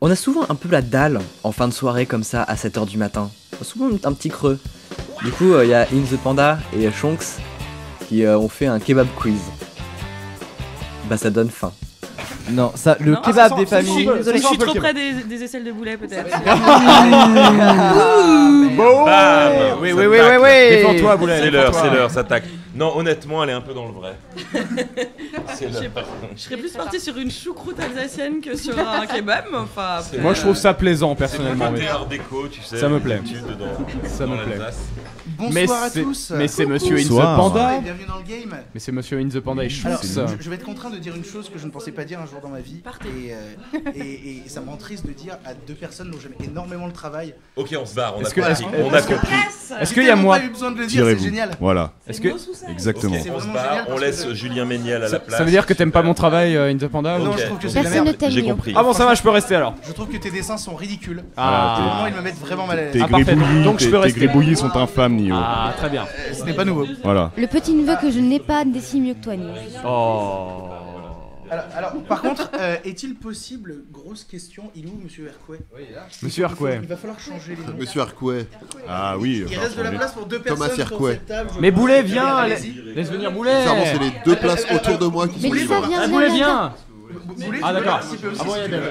On a souvent un peu la dalle en fin de soirée comme ça à 7h du matin. Souvent un petit creux. Du coup, il y a In the Panda et Shonks qui ont fait un kebab quiz. Bah ça donne faim. Non, ça, le Non, kebab des familles. Je suis trop près des aisselles de boulet peut-être. Bam. Oui. Défends-toi, Boulet. C'est l'heure, ça tacle. Non, honnêtement, elle est un peu dans le vrai. C'est Je sais pas. Je serais plus partie sur une choucroute alsacienne que sur un kebab, mais enfin. après- Moi, je trouve ça plaisant, personnellement. C'est mais- art déco, tu sais. Ça me plaît. Ça me plaît. Bonsoir à tous. Mais c'est Monsieur In the Bonsoir. Panda. Bienvenue dans le game. Mais c'est Monsieur In the Panda et Alors, Schultz. je vais être contraint de dire une chose que je ne pensais pas dire un jour dans ma vie. Partez. Et ça me rend triste de dire à deux personnes dont j'aime énormément le travail. Ok, on se barre, on a Est-ce que- compris. On a compris. Est-ce qu'il y a moi J'ai pas eu besoin de le dire, c'est Tirez-vous. génial. Voilà, Est-ce que exactement. C'est On se vraiment barre, génial on parce laisse que- Julien Méniel à la place. ça veut dire que t'aimes pas mon travail, In the Panda Non, Ok. je trouve que c'est de la Personne ne merde. t'aime. J'ai Léon. compris. Ah bon, ça va, je peux rester alors. Je trouve que tes dessins sont ridicules. Ah. Vraiment, ils me mettent vraiment mal à l'aise. Tes Ah, parfait. gribouillis, Donc, je peux tes rester. gribouillis sont infâmes, Nio. Ah, très bien. Ce n'est pas nouveau. Voilà. Le petit neveu que je n'ai pas dessine mieux que toi, Nils. Oh. Alors, par contre, est-il possible, grosse question, il est où Monsieur Hercouet? Monsieur Hercouet. Il va falloir changer les noms. Monsieur Arcouet. Ah oui. Il reste de la place pour deux Thomas personnes sur Hercouet. cette table. je Mais pense. Boulet, viens. Allez-y. Laisse venir Boulet. Bizarrement, c'est les deux places autour de moi qui Mais sont dis libres. ça, viens, Ah, viens, Boulet, viens. viens. Boulet, Ah, tu peux d'accord. participer aussi, Ah bon, si il y a tu des- veux.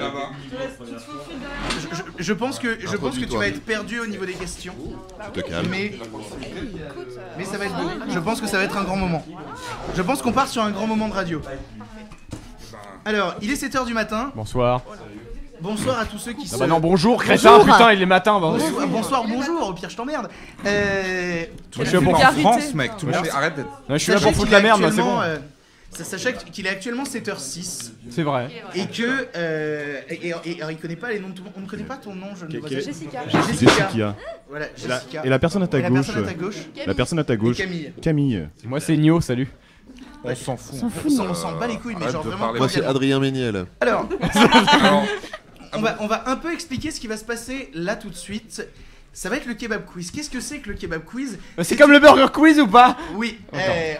Je pense que tu Introduis-toi. vas être perdu au niveau des questions, Tu te calmes. mais ça va être beau. Je pense que ça va être un grand moment. Je pense qu'on part sur un grand moment de radio. Alors, il est 7h du matin. Bonsoir. Bonsoir à tous ceux qui Ah sont. bah non, bonjour, crétin, Bonjour. putain, il est matin. Bah. Bonsoir, bonjour, au pire je t'emmerde. Moi, je suis là pour vulgarité. France, mec, tout le monde arrête d'être. Non, je suis là Sachez pour foutre qu'il la est merde, moi, c'est actuellement, bon. Sachez qu'il est actuellement 7h06 C'est vrai. et que. Et alors, il connaît pas les noms de tout le monde. On ne connaît pas ton nom, je ne vois pas. Jessica. Jessica. Voilà, Et la- Jessica. Et la personne à ta Et la gauche. personne à ta gauche. La personne à ta gauche. Et Camille. Camille. Moi, c'est Nio, salut. On s'en fout. S'en fout, On Nils. s'en bat les couilles, mais arrête genre de vraiment. parler. Moi, c'est Adrien Méniel. Alors, Alors, on va un peu expliquer ce qui va se passer là tout de suite. Ça va être le kebab quiz. Qu'est-ce que c'est que le kebab quiz? C'est comme le burger quiz ou pas? Oui,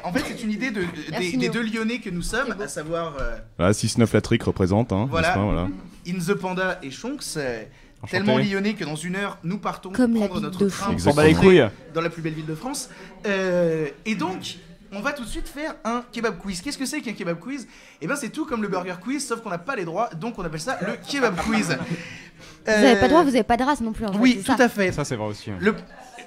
en fait c'est une idée Merci, des Nio. deux Lyonnais que nous sommes, à savoir Voilà, 6-9 la trique représente, hein. Voilà. n'est-ce pas, voilà. In the Panda et Shonks. Enchanté. Tellement lyonnais que dans une heure nous partons Comme la prendre bite notre de train fou. On s'en bat les Exactement. couilles. dans la plus belle ville de France. Et donc, on va tout de suite faire un kebab quiz. Qu'est-ce que c'est qu'un kebab quiz? Eh bien, c'est tout comme le burger quiz, sauf qu'on n'a pas les droits, donc on appelle ça le kebab quiz. Vous avez pas de droit, vous avez pas de race non plus. En fait, Oui, c'est tout ça. à fait. Ça, c'est vrai aussi.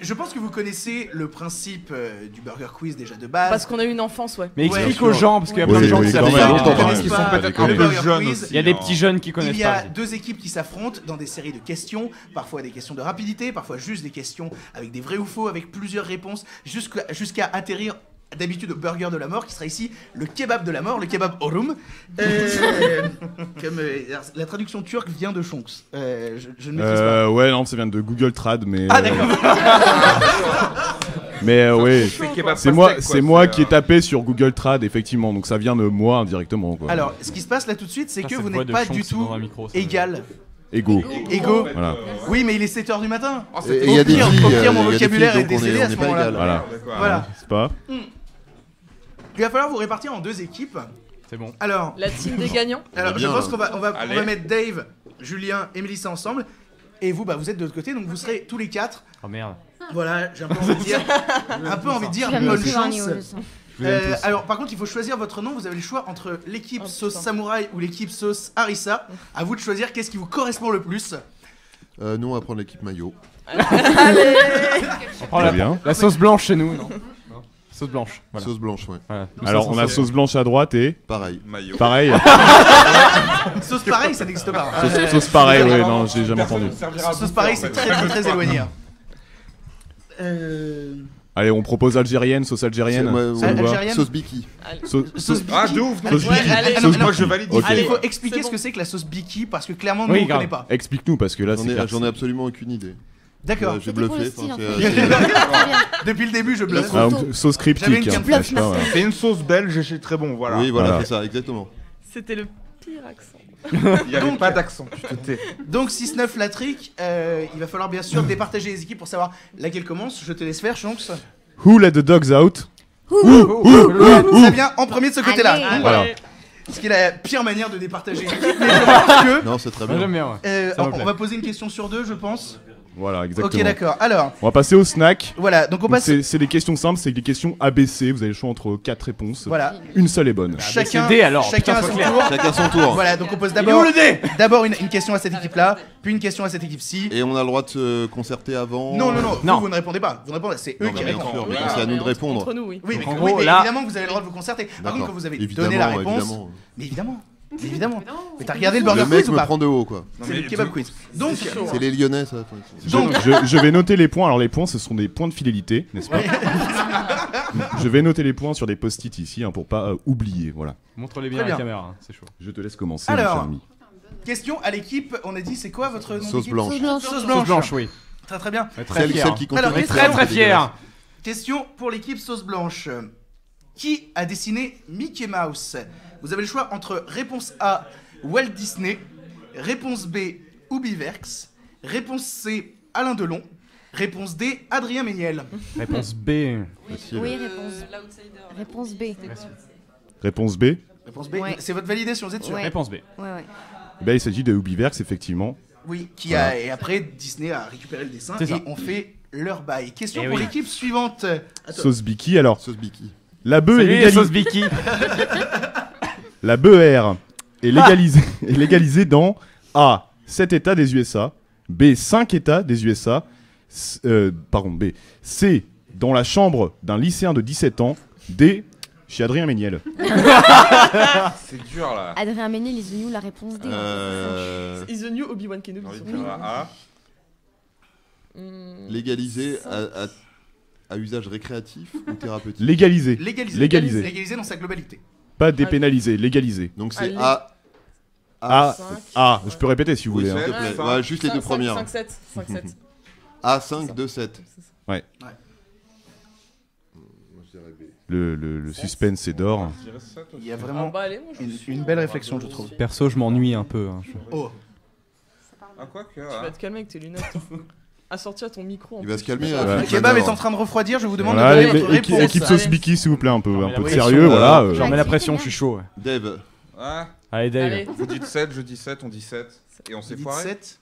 Je pense que vous connaissez le principe du burger quiz déjà de base. Parce qu'on a eu une enfance, ouais. Mais explique Ouais. aux gens, parce qu'il y a Oui, plein de gens oui, qui quand savent même. pas. Longtemps, Ils hein, connaissent ils pas sont pas le déconnés. burger jeunes quiz. aussi. Il y a des petits jeunes qui Il connaissent y pas. a deux équipes qui s'affrontent dans des séries de questions, parfois des questions de rapidité, parfois juste des questions avec des vrais ou faux, avec plusieurs réponses, jusqu'à atterrir d'habitude au burger de la mort, qui sera ici le kebab de la mort, le kebab orum. La traduction turque vient de Shonks. Je ne maîtrise pas. Ouais, non, ça vient de Google Trad, mais. Ah d'accord. Mais oui. C'est moi, c'est moi qui ai tapé sur Google Trad, effectivement, donc ça vient de moi indirectement, quoi. Alors, ce qui se passe là tout de suite, c'est Putain, que cette vous voix n'êtes de pas Shonks du tout dans un micro, ça- égal. Ego. Égaux. Voilà. Oui, mais il est 7h du matin. Et il y a des filles, Au pire, mon il y a des vocabulaire filles, est donc on décédé à on ce pas moment-là. égal. Voilà. Voilà. C'est pas. Il va falloir vous répartir en deux équipes. C'est bon. Alors, La team des gagnants. je bien, pense là. qu'on va Allez. mettre Dave, Julien et Mélissa ensemble. Et vous, vous êtes de l'autre côté, donc vous serez tous les quatre. Oh merde. Voilà, j'ai un peu envie de dire, Tu vas me bonne suivre, chance. Nils, je sens. Je vous aime tous. Alors, par contre, il faut choisir votre nom. Vous avez le choix entre l'équipe Oh, sauce putain. samouraï ou l'équipe sauce harissa. À vous de choisir qu'est-ce qui vous correspond le plus. Nous, on va prendre l'équipe maillot. On prend Très bien. la sauce blanche chez nous. Non. Sauce blanche. Voilà. Sauce blanche, ouais. Voilà. Nous, Alors, ça, on a sauce blanche à droite et. Pareil. Maillot. Pareil. Sauce pareil, ça n'existe pas. Sauce pareil, ouais, non, j'ai jamais entendu. Sauce pareil, c'est très éloigné. Allez, on propose algérienne, sauce algérienne. Ça vous va Algérienne. Sauce biki. Sauce Ah, biki. de ouf, non, Sauce je- biki. allez. Sauce- non, moi je valide. Ok. Il faut Allez, expliquer c'est ce bon. que c'est que la sauce biki parce que clairement nous Oui, on grave. connaît pas. Explique-nous, parce que là, c'est clair. J'en ai absolument aucune idée. D'accord. J'ai C'était pour le bluffé. style, enfin, en c'est- fait. Très bien. Depuis le début je bluffe. Ah, donc, sauce J'avais cryptique. une hein, bluff, je sais pas, voilà. C'est une sauce belge, c'est très bon, voilà. Oui, voilà, Voilà. c'est ça, exactement. C'était le pire accent. Il n'y avait Donc- pas d'accent, tu te tais. Donc 6-9 la trick, il va falloir bien sûr départager les équipes pour savoir laquelle commence. Je te laisse faire, Chonks. Who let the dogs out? Ça vient en premier de ce côté-là. Allez. Voilà. Ce qui est la pire manière de départager une équipe, mais je pense que... Non, c'est très Moi, bien. j'aime bien, ouais. Ça me plaît. On va poser une question sur deux, je pense. Voilà, exactement. Ok, d'accord. Alors, On va passer au snack. voilà, donc on Donc passe... c'est des questions simples, c'est des questions ABC. Vous avez le choix entre 4 réponses. Voilà. Une seule est bonne. Chacun, ABCD, alors. chacun Putain, à sois son clair. tour. Chacun son tour. Voilà, donc on pose Il est où d'abord le dé d'abord une question à cette équipe-là, puis une question à cette équipe-ci. Et on a le droit de se concerter avant. Non, non, non, Non. vous ne répondez pas. Vous ne répondez, c'est eux Non, qui mais bien répondent. sûr, Oui, mais c'est à nous de mais répondre. Entre nous, oui. Oui, mais, en oui, gros, mais là- évidemment que vous avez le droit de vous concerter. Par contre, quand vous avez donné la réponse... Évidemment. Mais évidemment, évidemment. Mais t'as regardé le Burger Le mec Quiz ou me pas prend de haut, quoi. C'est le kebab quiz. Donc, C'est les Lyonnais, ça. donc Je vais noter les points. Alors les points, ce sont des points de fidélité, n'est-ce pas? Je vais noter les points sur des post-it ici pour pas oublier. Voilà. Montre-les bien Très à la bien. caméra, hein, c'est chaud. Je te laisse commencer, Alors, mon cher ami. question à l'équipe. On a dit, c'est quoi votre nom Sauce d'équipe blanche. Sauce blanche. Sauce Sauce blanche. blanche, oui. Très très bien. Ouais, Très Celle fier. qui compte Alors, le très, restaurant, Très c'est fier. Question pour l'équipe Sauce Blanche. Qui a dessiné Mickey Mouse? Vous avez le choix entre réponse A, Walt Disney, réponse B, Ubiverx, réponse C, Alain Delon, réponse D, Adrien Méniel. Réponse B. Facile. Oui, réponse. L'outsider. Réponse B. Réponse B. Réponse B, Ouais. c'est votre validation, vous êtes sûr? Ouais. Réponse B. Ouais, ouais. Eh ben, il s'agit de Ubiverx, effectivement. Oui, qui a, et après Disney a récupéré le dessin C'est et ça. on fait leur bail. Question Eh pour oui. l'équipe suivante. Attends. Sauce Biki. Alors, Sauce Biki. la bœuf Salut est les sauces Biki. La BER est légalisée, est légalisée dans A. 7 États des USA, B. 5 États des USA, B. C. Dans la chambre d'un lycéen de 17 ans, D. Chez Adrien Méniel. C'est dur là. Adrien Méniel, ils ont eu la réponse D. Is the new Obi-Wan Kenobi. J'ai envie de dire A. Légalisé à usage récréatif ou thérapeutique. Légalisé. Légalisé. Légalisé. Légalisé dans sa globalité. Pas dépénalisé, légalisé. Donc c'est Allez. A. A. cinq. A. Je peux répéter si vous Oui, voulez. s'il hein. te plaît. Ouais, juste les deux premières. 5-7. 5-7. A 5 2 7. Le suspense est d'or. Je dirais ça, toi. Il y a Ah vraiment bah allez, moi je une belle réflexion, je trouve. Perso, je m'ennuie un peu. hein. Oh, Ah, quoi que. Tu vas te calmer avec tes lunettes. Assorti à ton micro. en Il va plus. se calmer. Ouais. le kebab est en train de refroidir, je vous demande Voilà, de donner votre réponse. équipe Sauce Allez. Biki, s'il vous plaît, un peu mais de la sérieux, pression, voilà. J'en mets la L'activité, pression, bien. je suis chaud. Ouais. Dave. Ah, Allez, Dave. Allez. vous dites 7, je dis 7, on dit 7. Et on s'est Vous dites foiré. 7.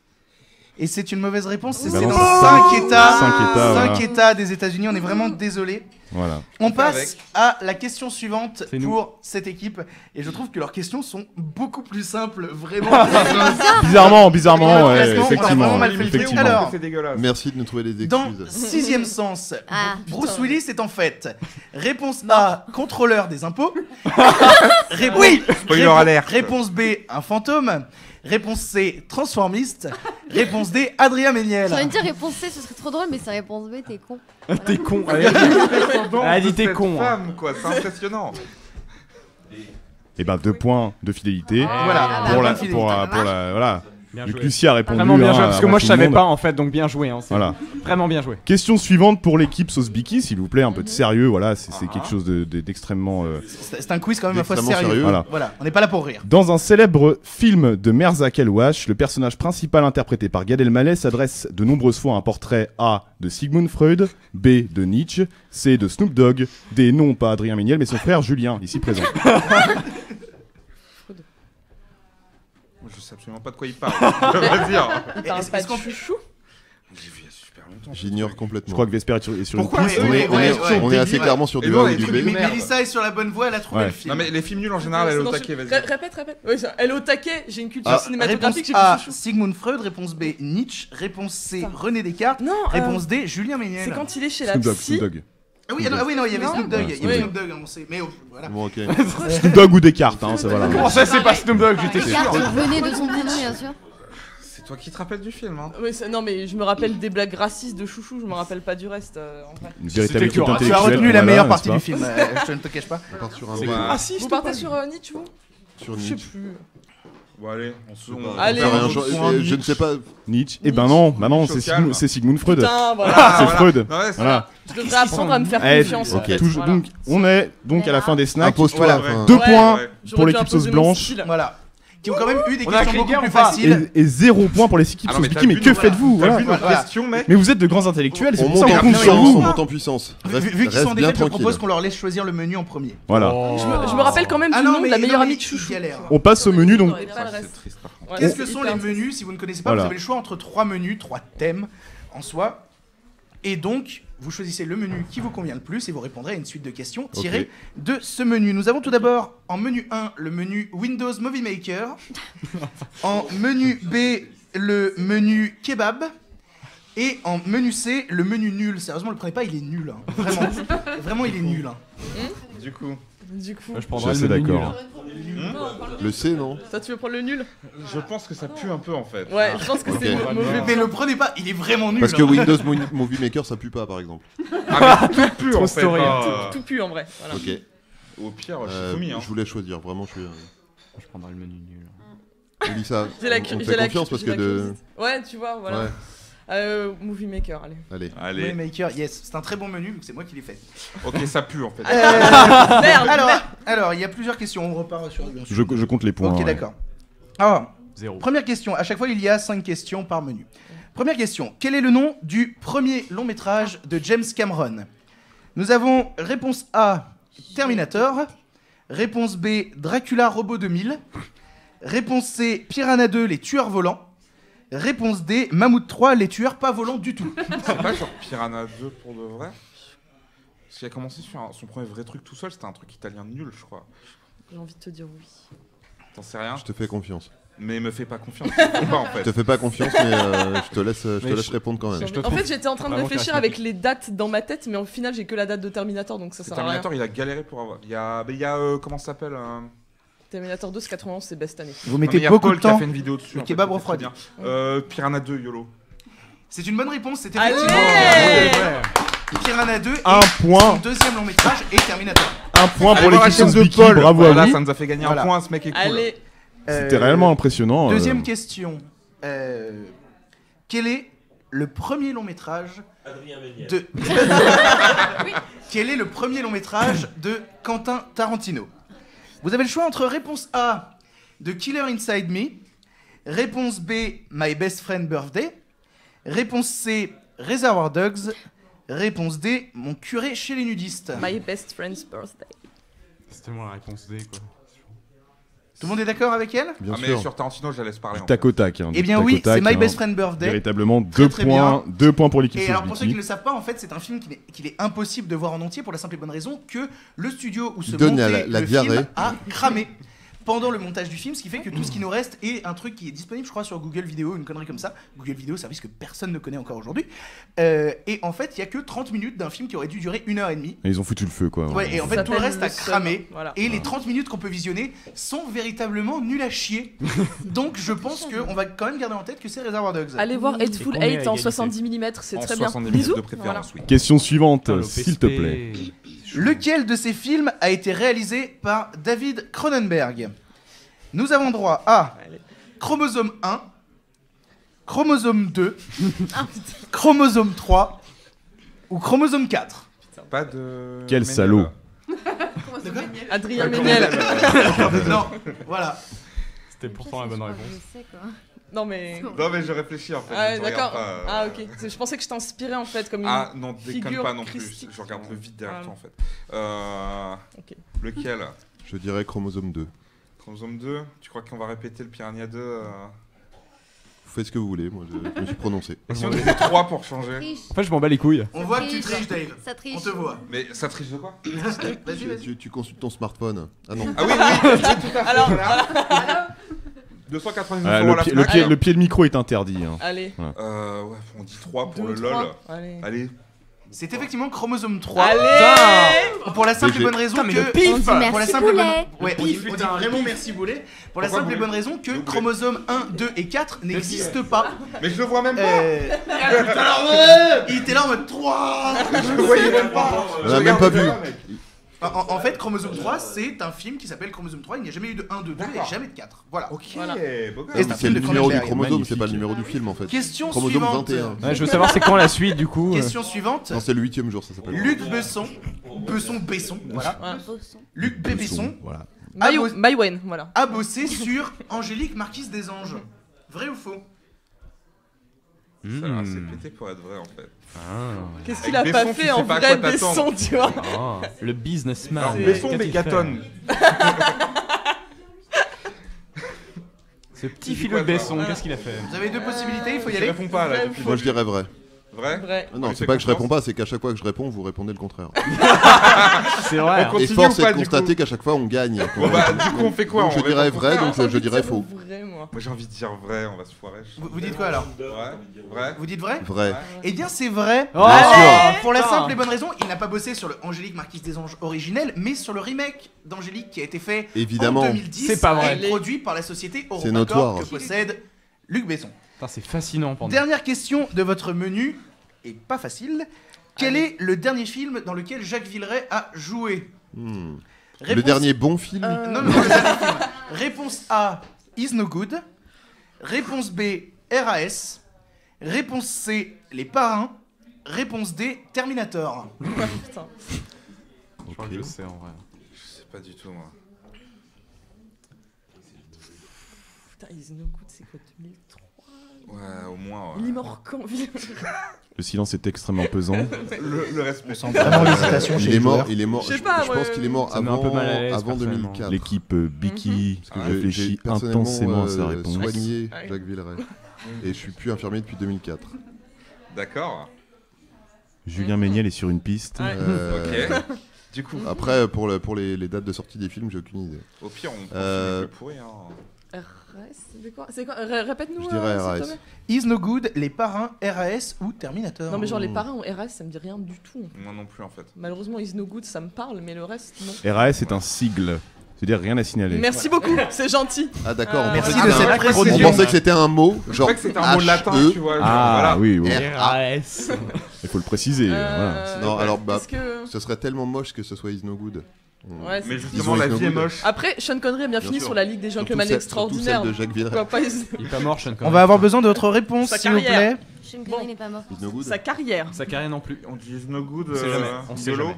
Et c'est une mauvaise réponse, c'est Bah dans non, 5 États. 5 États, 5 voilà. États des États-Unis, on est vraiment désolé. Voilà. On fait passe avec. à la question suivante C'est nous. pour cette équipe. Et je trouve que leurs questions sont beaucoup plus simples, vraiment. Bizarrement, Classement, ouais, on a vraiment effectivement. mal fait le truc. effectivement. Alors, C'est dégueulasse. Merci de nous trouver des dans excuses. sixième sens, Ah, Bruce Willis est en fait réponse A, contrôleur des impôts. Oui, spoiler alert. Réponse B, un fantôme. Réponse C, transformiste. Réponse D, Adrien Méniel. j'aurais dire réponse C, ce serait trop drôle, mais c'est réponse B, t'es con. T'es con. Elle a dit t'es con. hein. Femme, quoi, c'est impressionnant. Et ben 2 points de fidélité. Voilà, Pour la, bonne fidélité. pour la, voilà. Bien Vu joué. que Lucie a répondu. Vraiment bien hein, joué, parce que avant moi tout je le savais monde. pas en fait, donc bien joué. Hein, c'est Voilà. Vraiment bien joué. Question suivante pour l'équipe Sauce Biki, s'il vous plaît, un peu de sérieux. Voilà, c'est quelque chose d'extrêmement. C'est un quiz quand même à fois Extrêmement sérieux. sérieux. Voilà, on n'est pas là pour rire. Dans un célèbre film de Mirza Kelouache, le personnage principal interprété par Gad Elmaleh s'adresse de nombreuses fois à un portrait A de Sigmund Freud, B de Nietzsche, C de Snoop Dogg, D non pas Adrien Méniel mais son frère Julien, ici présent. Je sais absolument pas de quoi il parle. Je veux dire. Il parle Est-ce pas de qu'on- chouchou. J'ai vu il y a super longtemps. J'ignore complètement. Je crois que Vesper est sur Pourquoi une piste. mais- On est, Ouais, ouais, on est assez clairement sur Et du nous, on A est ou du des B. trucs de Mais merde. Mélissa est sur la bonne voie, elle a trouvé Ouais. le film. Non, mais les films nuls en général, elle est au taquet, vas-y. Répète. Oui, ça, elle est au taquet, j'ai une culture Ah, Réponse cinématographique, j'ai A, vu chouchou. Sigmund Freud. Réponse B, Nietzsche. Réponse C, Ça. René Descartes. Non, Réponse D, Julien Méniel. c'est quand il est chez la Snoop Dogg, psy. Snoop Dogg. Ah oui, non, il y avait Non. Snoop Dogg. Il y avait Oui. Snoop Dogg, on sait. Mais voilà. Bon, ok. Snoop Dogg ou Descartes, hein, ça voilà. Comment ça, c'est pas Snoop Dogg, j'étais sûr. Descartes venait de son prénom, bien sûr. C'est toi qui te rappelles du film, hein. Oui, non, mais je me rappelle des blagues racistes de chouchou, je me rappelle pas du reste en vrai. Une véritable C'était équipe que- Tu as retenu intellectuelle, la meilleure voilà, partie du n'est-ce film, je ne te cache pas. On part sur un C'est B. quoi Ah si, Vous partez sur Nietzsche, vous Sur Je sais Nietzsche. plus. Bon, allez, on se. Allez, Faire on un joue genre- pour un je ne sais pas. Nietzsche. Eh ben non, Nietzsche au calme. c'est Sigmund Freud. Putain, voilà. Ah, C'est voilà. Freud. Ouais, c'est Voilà. Je devrais apprendre à me faire Eh, confiance en ok. fait. Toujours- voilà. Donc on est à la fin des snacks. Impose-toi. Voilà. enfin. 2 Ouais, points J'aurais pour dû l'équipe imposer Sauce mon Blanche. style. Voilà. qui ont quand même eu des On a questions beaucoup Krieger plus ou pas faciles. Et 0 point pour les équipes Ah non, mais Suzuki, t'as mais vu que nos- faites-vous T'as voilà. vu nos Voilà. questions, mec? Mais vous êtes de grands intellectuels, c'est On pour ça monte qu'on en compte sur puissance, on vous. monte en puissance. Reste- Vu qu'ils sont en reste bien défaite, je tranquille. propose qu'on leur laisse choisir le menu en premier. Voilà. Je me rappelle quand même du nom de la meilleure amie de ils Chouchou. galèrent. On passe au menu donc. Et pas le C'est reste. triste par contre. Ouais, Qu'est-ce c'est que sont hyper les menus? Si vous ne connaissez pas, Voilà. vous avez le choix entre 3 menus, 3 thèmes en soi. Et donc, vous choisissez le menu qui vous convient le plus et vous répondrez à une suite de questions tirées de ce menu. Nous avons tout d'abord en menu 1 le menu Windows Movie Maker. En menu B, le menu Kebab. Et en menu C, le menu nul. Sérieusement, le prenez pas, il est nul. Hein. Vraiment. Vraiment, il est nul. Hein. Du coup, Du coup, Je Je prendrais suis le assez menu nul. d'accord. Le C, non? toi tu veux prendre le nul? je pense que ça pue un peu en fait. Ouais, je pense que Ok. c'est mauvais. Mais le prenez pas, il est vraiment nul. Parce que hein. Windows Movie Maker ça pue pas par exemple. Ah, mais tout pue Trop en fait. story, Tout pue en vrai. Voilà. Ok. Au pire, je suis soumis. Hein. Je voulais choisir, vraiment je suis. Je prendrais le menu nul. Elisa, J'ai la on te j'ai fait la confiance parce j'ai que la de. curiosité. Ouais, tu vois, voilà. Ouais, Movie Maker, allez. allez. Movie Allez. Maker, yes, c'est un très bon menu, donc c'est moi qui l'ai fait. Ok, ça pue en fait. Merde, Alors, il y a plusieurs questions, on repart sur bien sûr. Je compte les points. Ok, ouais. d'accord. Alors, 0. première question, à chaque fois il y a 5 questions par menu. Première question, quel est le nom du premier long métrage de James Cameron? Nous avons réponse A, Terminator. Réponse B, Dracula Robot 2000. Réponse C, Piranha 2, les tueurs volants. Réponse D, Mammouth 3, les tueurs pas volants du tout. C'est pas genre Piranha 2 pour de vrai? Parce qu'il a commencé sur son premier vrai truc tout seul, c'était un truc italien nul, je crois. J'ai envie de te dire oui. T'en sais rien? Je te fais confiance. Mais me fais pas confiance. Je comprends pas en Je fait. te fais pas confiance, mais je te laisse répondre quand même. Je te En trouve fait, j'étais en train de vraiment réfléchir avec les dates dans ma tête, mais au final, j'ai que la date de Terminator, donc ça C'est sert à rien. Terminator, il a galéré pour avoir. Il y a, comment ça s'appelle Terminator 2, c'est 91, c'est best année. Vous Non, mais mettez il y a beaucoup Paul de qui a temps. fait une vidéo dessus. Le en fait, kebab qui est refroidi. très bien. Piranha 2, YOLO. C'est une bonne réponse, c'était Allez effectivement Piranha 2 et Un son point. deuxième long métrage et Terminator. Un point pour Allez voir la l'équipe chaîne de Suzuki, Paul. bravo Voilà, à ça vous. nous a fait gagner Voilà. un point, ce mec est cool. Allez, C'était réellement impressionnant. Deuxième question. Quel est le premier long métrage de Quel est le premier long métrage de Quentin Tarantino? Vous avez le choix entre réponse A, The Killer Inside Me, réponse B, My Best Friend Birthday, réponse C, Reservoir Dogs, réponse D, Mon curé chez les nudistes. My best friend's birthday. C'est tellement la réponse D quoi. Tout le monde est d'accord avec elle? Bien Ah, mais sûr. sur Tarantino, je la laisse parler. Du en tac fait. au tac. hein, Eh du bien tac oui, au tac, c'est My hein. Best Friend Birthday. Véritablement Très, 2 très points, bien. 2 points pour l'équipe Et alors pour ceux qui ne Suzuki. le savent pas, en fait, c'est un film qu'il est impossible de voir en entier pour la simple et bonne raison que le studio où se donne montait la le diarrhée. film a cramé pendant le montage du film, ce qui fait que tout ce qui nous reste est un truc qui est disponible, je crois, sur Google Vidéo, une connerie comme ça. Google Vidéo, service que personne ne connaît encore aujourd'hui. Et en fait, il y a que 30 minutes d'un film qui aurait dû durer 1h30. Et ils ont foutu le feu quoi. Ouais, et en Ça fait, tout le s'appelle reste a le cramé. seum, voilà. Et les 30 minutes qu'on peut visionner sont véritablement nuls à chier. Donc je pense qu'on va quand même garder en tête que c'est Reservoir Dogs. Allez voir Hateful combien à 8 en égalité 70 mm, c'est En très bien. 70 Bisous. minutes de préférence, oui. Question suivante, Putain, s'il te plaît. Lequel de ces films a été réalisé par David Cronenberg? Nous avons droit à Allez. Chromosome 1, Chromosome 2, Chromosome 3 ou Chromosome 4. Pas de. Quel Méniel. salaud. Adrien Méniel. Non, voilà. C'était pourtant la bonne réponse. Je sais quoi. Non mais. Non, mais je réfléchis en fait. Ah, je te regarde d'accord. pas, Ah, ok. Je pensais que je t'inspirais en fait comme une. Ah non, déconne figure pas non plus. christique. Je regarde le vide derrière Ah. toi en fait. Ok. Lequel? Je dirais chromosome 2. Chromosome 2. Tu crois qu'on va répéter le Piranha 2 Vous faites ce que vous voulez, moi je me suis prononcé. Et si on était 3 pour changer? Triche. En fait, je m'en bats les couilles. On voit que tu triches, Dave. Ça triche. On te voit. Mais ça triche de quoi? Vas-y, vas-y. Tu consultes ton smartphone. Ah non. Ah oui, oui, tout à fait. Alors, voilà. 299 Ah, euros à la Fnac. le pied de micro est interdit. hein. allez. Ouais, on dit 3 pour 2, le LOL. Allez. Allez. C'est effectivement Chromosome 3. Allez. Pour la simple et bonne raison Putain, mais le que. pif. On dit Pour la merci simple et bonne... Boulet. Ouais, on dit vraiment merci Boulet. Pour la Pourquoi simple et Boulet bonne raison que Boulet. chromosome 1, 2 et 4 n'existent pas. Mais je le vois même pas. Il était là en mode 3. Je le voyais même pas. On a même pas vu. En fait, Chromosome 3, c'est un film qui s'appelle Chromosome 3. Il n'y a jamais eu de 1, de 2 et D'accord. jamais de 4. Voilà. Ok, Voilà. beau gosse. Et c'est un C'est film le de numéro du Cronenberg. chromosome, c'est Magnifique. pas le numéro du film en fait. Question Chromosome suivante. 21. Ouais, je veux savoir c'est quand la suite du coup. Question suivante. Non, c'est le 8ème jour, ça s'appelle. Luc Besson. Voilà. Ouais. Luc B. Besson Voilà. Maïwen, voilà. a bossé sur Angélique, marquise des anges. Vrai ou faux? Ça a l'air assez pété pour être vrai en fait. Qu'est-ce qu'il Avec a pas Besson, tu fait sais en pas à vrai quoi t'attendre. Besson, tu vois? Le businessman. Alors, Besson, Qu'a-t-il Mégaton. Ce petit C'est filou quoi, de Besson, ça qu'est-ce qu'il a fait? Vous avez deux possibilités, il faut y Je aller. réponds pas là depuis. Moi je dirais vrai. Vrai? Vrai. Non, Tu c'est fais pas que je confiance réponds pas, c'est qu'à chaque fois que je réponds, vous répondez le contraire. C'est vrai. On Et continue force ou est pas, de du constater coup qu'à chaque fois on gagne. Bon bah du coup on fait quoi? Donc, On je dirais répond vrai, contraire. donc je dirais faux. Vrai, moi. Moi j'ai envie de dire vrai, on va se foirer. Vous dites quoi alors? Vrai? Vous dites vrai? Vrai. Eh bien c'est vrai. Oh, Pour la putain. simple et bonne raison, il n'a pas bossé sur le Angélique Marquise des Anges originel, mais sur le remake d'Angélique qui a été fait Évidemment. en 2010 C'est pas vrai. et produit par la société C'est Europacorp notoire. que possède Luc Besson. Putain, c'est fascinant pendant. Dernière question de votre menu, et pas facile. Quel est le dernier film dans lequel Jacques Villeray a joué? Le Réponse- dernier bon film Non, le dernier film. Réponse A, Is No Good. Réponse B, RAS. Réponse C, Les Parrains. Réponse D, Terminator. Putain. Je crois que je sais en vrai. Je sais pas du tout moi. Putain, Is No Good, c'est quoi, 2003? Ouais, au moins. Il est mort quand, Villeray? Le silence est extrêmement pesant. Le respect. On sent vraiment l'hésitation chez Il les est mort, joueurs. il est mort. Je sais Je pas, je pense qu'il est mort Ça me met un peu avant, mal à l'aise, avant personnellement. 2004. L'équipe Biki Parce que j'ai réfléchit personnellement, intensément à sa réponse. soigné Ouais. Jacques Villeray. Et je suis plus infirmier depuis 2004. D'accord. Julien Méniel est sur une piste. Ouais. Euh, Ok. Du coup, Après, pour les dates de sortie des films, j'ai aucune idée. au pire on prend Euh, le plus pourri hein. RAS, c'est quoi? Répète-nous. Je dirais s'il te RAS. plaît. Is No Good, Les Parrains, RAS ou Terminator. Non, mais genre les parrains en RAS, ça me dit rien du tout. Moi non plus en fait. Malheureusement, Is No Good, ça me parle, mais le reste, non. RAS est un sigle. C'est-à-dire rien à signaler. Merci beaucoup, c'est gentil. Ah d'accord, on Merci pensait de que cette c'était un- précision. on pensait que c'était un mot, Je genre crois que c'était un mot latin, H-E. tu vois. genre, Ah voilà. oui, oui. RAS. Il faut le préciser. Voilà. Non, alors, bah, est-ce que... Ce serait tellement moche que ce soit Is No Good. Ouais, Mais c'est- justement Ils ont la Is No vie est Good. moche. Après, Sean Connery a bien Bien fini sûr. sur la Ligue des Surtout Gentlemen celle- Extraordinaires. surtout celle de Jacques Villeray. Pourquoi pas Is- Il est pas mort, Sean Connery. On va avoir besoin de votre réponse, Sa s'il vous carrière. plaît. Sean Connery n'est pas mort. Is No Good. Sa carrière. Sa carrière non plus. On dit is no good. On sait jamais. On sait YOLO. jamais.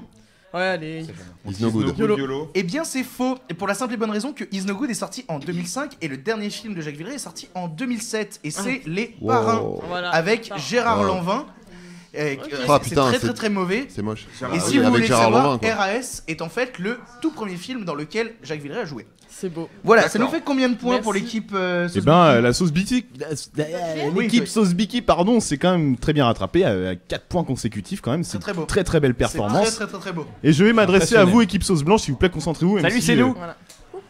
Ouais, allez. Is No Good. YOLO. Eh bien, c'est faux. Et pour la simple et bonne raison que Is No Good est sorti en 2005 et le dernier film de Jacques Villeray est sorti en 2007. Et c'est Les Parrains Voilà. avec Putain. Gérard Wow. Lanvin. Ah, C'est putain, très c'est- très très mauvais. C'est moche. Gérard- Et Ah si oui, vous avec voulez le Gérard savoir, Lanvin, quoi. RAS est en fait le tout premier film dans lequel Jacques Villeray a joué. C'est beau. Voilà, ça nous D'accord. fait combien de points Merci. pour l'équipe Eh ben, la sauce Biki. Oui, L'équipe oui. sauce Biki, pardon, c'est quand même très bien rattrapé à 4 points consécutifs quand même. C'est très beau. très très belle C'est très performance. très très très beau. Et je vais m'adresser à Impressionné. vous, équipe sauce blanche, s'il vous plaît, concentrez-vous. même Salut, si, c'est nous. Voilà.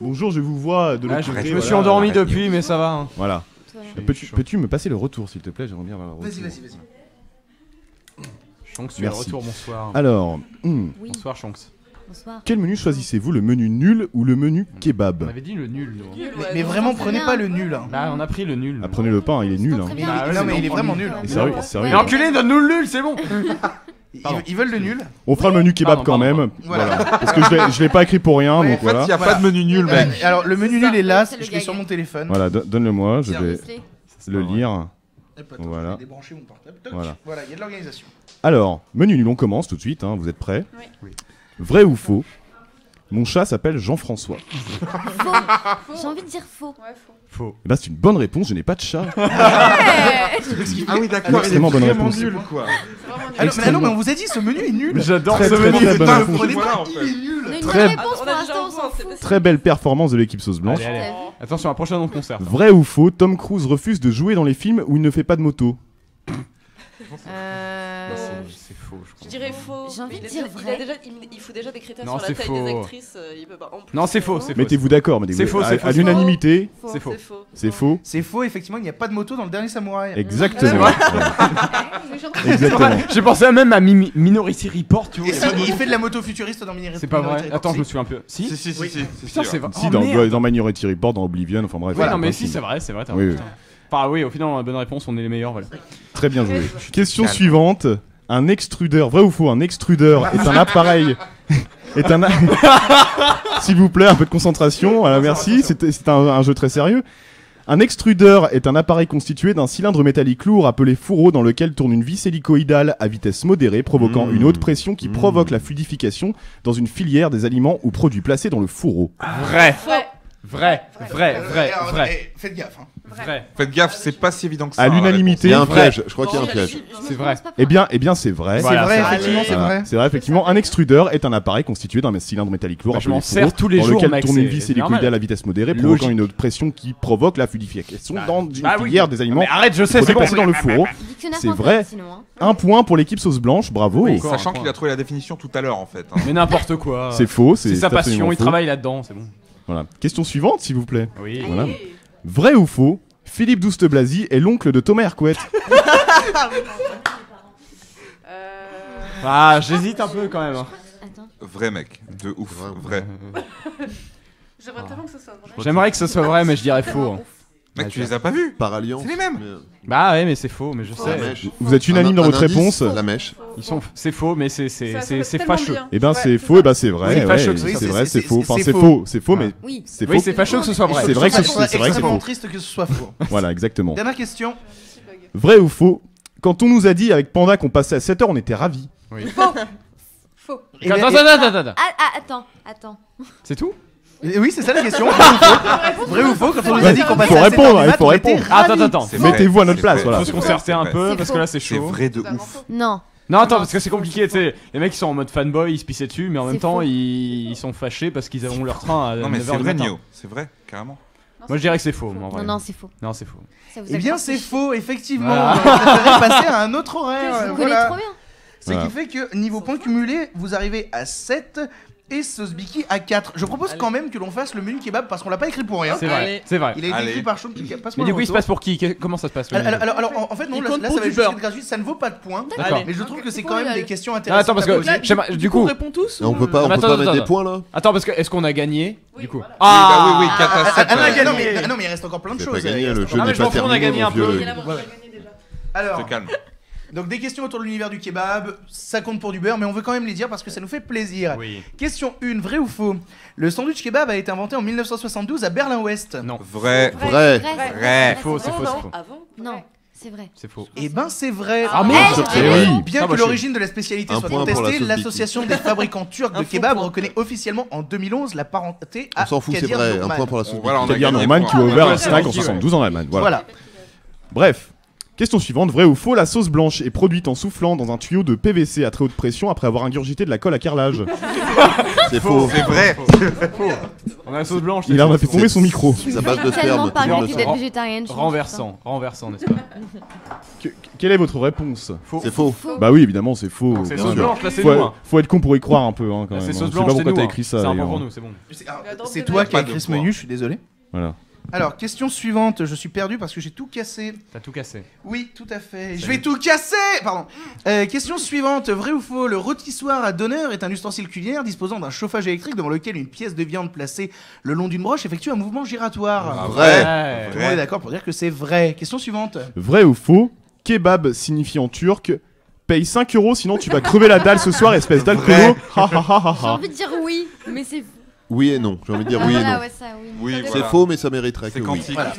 Bonjour, je vous vois de Ah, l'autre je côté. me voilà. suis endormi depuis, mais ça va. hein. Voilà. Toi. Peux-tu me passer le retour, s'il te plaît? J'aimerais bien avoir le retour. Vas-y, vas-y, vas-y. Shanks, tu es de Merci. retour, bonsoir. Alors, Oui, Bonsoir, Shanks. bonsoir. quel menu choisissez-vous? Le menu nul ou le menu kebab? On avait dit le nul, nous. Mais vraiment, c'est prenez bien. pas le nul. Hein. Bah, on a pris le nul. Apprenez le pain, il est nul. C'est Hein. très bien. Bah, ouais, Non, c'est mais bon, il est prends vraiment le nul. nul. Sérieux, Ouais. sérieux. Mais enculé, donne-nous le nul, c'est bon. Pardon. Ils veulent le nul. On fera le menu kebab Pardon, quand pardon, même. Voilà. Voilà. Parce que je l'ai pas écrit pour rien, Ouais, donc En fait, il voilà. n'y a pas de menu nul, mec. Alors, le menu C'est ça. nul est là, C'est le je l'ai gag. sur mon téléphone. Voilà, donne-le-moi, je Tiens, vais Reflet. le lire. Hop, attends, Voilà. je vais débrancher mon portable. Toc. Voilà. Voilà, il y a de l'organisation. Alors, menu nul, on commence tout de suite, hein, vous êtes prêts? Oui. Vrai ou faux? Mon chat s'appelle Jean-François. Faux. J'ai envie de dire faux. Faux. Eh ben, c'est une bonne réponse, je n'ai pas de chat. Ah oui, d'accord, il est Extrêmement bonne vraiment réponse. nul, quoi. Ah non, mais on vous a dit, ce menu est nul. J'adore Très, ce très, menu. très bonne Putain, réponse. prenez Voilà, pas, en il fait. est nul. On a une Très- bonne réponse On pour a déjà l'instant, un on s'en point, fout. c'était- Très belle performance de l'équipe sauce blanche. Allez, allez. T'as vu Attention, à prochain nom concert. Vrai ou faux? Tom Cruise refuse de jouer dans les films où il ne fait pas de moto. C'est faux, je Je crois. dirais faux. J'ai envie Il de est dire déjà- vrai. il faut déjà des critères Non, sur la c'est taille faux. des actrices. Il peut pas. En plus, Non, c'est faux, c'est faux. Mettez-vous d'accord, C'est faux, c'est faux. à l'unanimité, Faux. C'est faux. C'est faux. c'est faux. C'est faux, effectivement, il n'y a pas de moto dans le dernier samouraï. Exactement. C'est vrai. Voilà. Exactement. J'ai pensé à même à Minority Report, tu vois. Et si, il fait de la moto futuriste dans Minority C'est pas vrai. Report. Attends, je me Si. souviens un peu. Si Si. Putain, c'est vrai. Si, Oh, dans, merde. dans Minority Report, dans Oblivion, enfin bref. Ouais, non, plein mais de si, films. c'est vrai, t'as Oui, raison. Enfin, oui, au final, bonne réponse, on est les meilleurs, voilà. Très bien joué. Question suivante. Un extrudeur, vrai ou faux? Un extrudeur est un appareil. Est un. S'il vous plaît, un peu de concentration. Voilà, merci. C'est un jeu très sérieux. Un extrudeur est un appareil constitué d'un cylindre métallique lourd appelé fourreau dans lequel tourne une vis hélicoïdale à vitesse modérée provoquant une haute pression qui provoque la fluidification dans une filière des aliments ou produits placés dans le fourreau. Vrai. Faites gaffe. Hein. Vrai. Faites gaffe, c'est pas si évident que ça. À l'unanimité. Il y a un piège, je crois qu'il y a un piège. C'est vrai. Eh bien, c'est vrai. C'est vrai, effectivement, c'est vrai. C'est vrai, effectivement. Un extrudeur est un appareil constitué d'un cylindre métallique lourd Bah, je m'en appelé sers fourreau, tous les dans jours, lequel mec, tourne une c'est vis hélicoïdale normal. à vitesse modérée, Logique. provoquant une haute pression qui provoque la fluidification dans une filière des aliments. Mais arrête, je sais, produits c'est bon. placés dans le fourreau. Dictionnaire C'est français, vrai. sinon, hein. Un point pour l'équipe sauce blanche, bravo. Oui. Sachant qu'il a trouvé la définition tout à l'heure en fait. Mais n'importe quoi. C'est faux, C'est sa absolument passion, il faux. travaille là-dedans, c'est bon. Voilà. Question suivante, s'il vous plaît. Oui. Voilà. Vrai ou faux, Philippe Douste-Blazy est l'oncle de Thomas Hercouet. Ah, j'hésite un peu quand même. Attends. Vrai mec, de ouf, vrai. J'aimerais tellement que ce soit vrai. J'aimerais que ce soit vrai, mais je dirais faux. hein. Mec, tu les as pas vus? Par alliance. C'est les mêmes. Bah ouais, mais c'est faux, mais je La sais. mèche. Vous êtes unanime dans Un votre indice, réponse. La mèche. C'est faux, mais c'est fâcheux. Eh ben c'est faux, et ben c'est vrai. Oui, ouais, fâcheux que ce c'est soit vrai, c'est faux. Enfin c'est c'est faux. faux, mais Oui. c'est faux. Oui, c'est fâcheux que ce soit vrai. C'est vrai que c'est extrêmement faux. triste que ce soit faux. Voilà, exactement. Dernière question. Vrai ou faux, quand on nous a dit avec Panda qu'on passait à 7h, on était ravis. Faux. Eh bien, Attends. C'est tout? Oui, c'est ça la question. Vrai ou faux, quand on nous a dit qu'on passait Faut à 7h répondre, du il mat, faut on était répondre. ravis. Attends. Mettez-vous à notre place, voilà. Faut se concerter un peu, C'est parce faux. que là c'est C'est chaud. vrai de ouf. Non. Non, attends, parce que c'est compliqué, tu sais. Les mecs ils sont en mode fanboy, ils se pissaient dessus, mais en même C'est temps faux. ils sont fâchés parce qu'ils ont leur train à 9h Non mais c'est du vrai matin. Nio, c'est vrai, carrément. Moi je dirais que c'est faux, en vrai. Non, c'est faux. Non, c'est faux. Ça vous Eh a bien, pas c'est fait faux, effectivement. Voilà. On préférait passer à un autre horaire. Vous connaissez Voilà. trop bien. Ce qui fait que niveau points cumulés, vous arrivez à 7 et Sosbiki à 4. Je propose quand même que l'on fasse le menu kebab parce qu'on l'a pas écrit pour rien. C'est vrai, c'est vrai. Il a été Allez. écrit par Sean. Mais du coup il se passe pour qui? Comment ça se passe? Alors, en fait, non, Il là, compte là, pour ça va du juste beurre. être gratuit, ça ne vaut pas de points. D'accord. Mais je trouve que c'est C'est quand cool, même là. des questions Ah, intéressantes. attends, parce à que poser. du coup. on répond tous. On peut pas, Ah, mais attends, mettre des attends. points là. Attends, parce que est-ce qu'on a gagné du coup? Ah oui, 4 à 7. Non, mais il reste encore plein de C'est choses. pas gagné, Il reste le encore- jeu Ah, mais n'est je m'en pas fous, on a terminé, gagné mon un peu. vieux. Alors, Se calme. donc des questions autour de l'univers du kebab, ça compte pour du beurre, mais on veut quand même les dire parce que ça nous fait plaisir. Oui. Question 1, vrai ou faux? Le sandwich kebab a été inventé en 1972 à Berlin-Ouest. Non. Vrai. Vrai. Vrai. C'est faux, c'est faux, c'est faux. Avant. Non, c'est vrai. C'est faux. Eh ben c'est vrai. Ah, merde. Eh Eh oui. Bien Ah, que bah, je l'origine de la spécialité Un soit point pour la contestée, sauce l'association des fabricants turcs de Un faux kebab point. reconnaît officiellement en 2011 la parenté à On s'en fout, c'est Kadir vrai. Un Nourman. point pour la sauce. Voilà, on a Kadir gagné, Norman point. qui a ouvert un Ouais, snack en ouais. 72 en Allemagne. Voilà. Voilà. Bref. Question suivante, vrai ou faux, la sauce blanche est produite en soufflant dans un tuyau de PVC à très haute pression après avoir ingurgité de la colle à carrelage. C'est faux. C'est vrai. On a la sauce blanche. Il en a fait tomber son micro. Sa base de Tellement sperme. pas tout le monde arrêté le d'être sait. végétarienne. je pense, Renversant, n'est-ce pas? Quelle est votre réponse? Faux. C'est faux. Faux. Bah oui, évidemment, c'est faux. C'est bien sauce sûr. blanche, là c'est Faut, nous. hein. faut être con pour y croire un peu, hein, quand Là, même. c'est hein. sauce Je sais blanche, pas c'est pourquoi nous. t'as hein. écrit ça. C'est un point d'ailleurs. pour nous, c'est bon. C'est toi qui as Pas de écrit ce point. menu, je suis désolé. Voilà. Alors, question suivante, je suis perdu parce que j'ai tout cassé. T'as tout cassé. Oui, tout à fait. Je vais tout casser. Pardon. Question suivante, vrai ou faux? Le rôtissoir à donneur est un ustensile culinaire disposant d'un chauffage électrique devant lequel une pièce de viande placée le long d'une broche effectue un mouvement giratoire. Vrai. Tout le monde est d'accord pour dire que c'est vrai. Question suivante. Vrai ou faux, kebab signifie en turc paye 5 € sinon tu vas crever la dalle ce soir, espèce d'alcoolo. Ha, ha, ha, ha, J'ai ha. envie de dire oui, mais c'est faux. Oui et non. J'ai envie de dire oui et Voilà, non. ouais, ça, oui. Oui, C'est voilà. faux, mais ça mériterait que C'est oui. quantique. Voilà.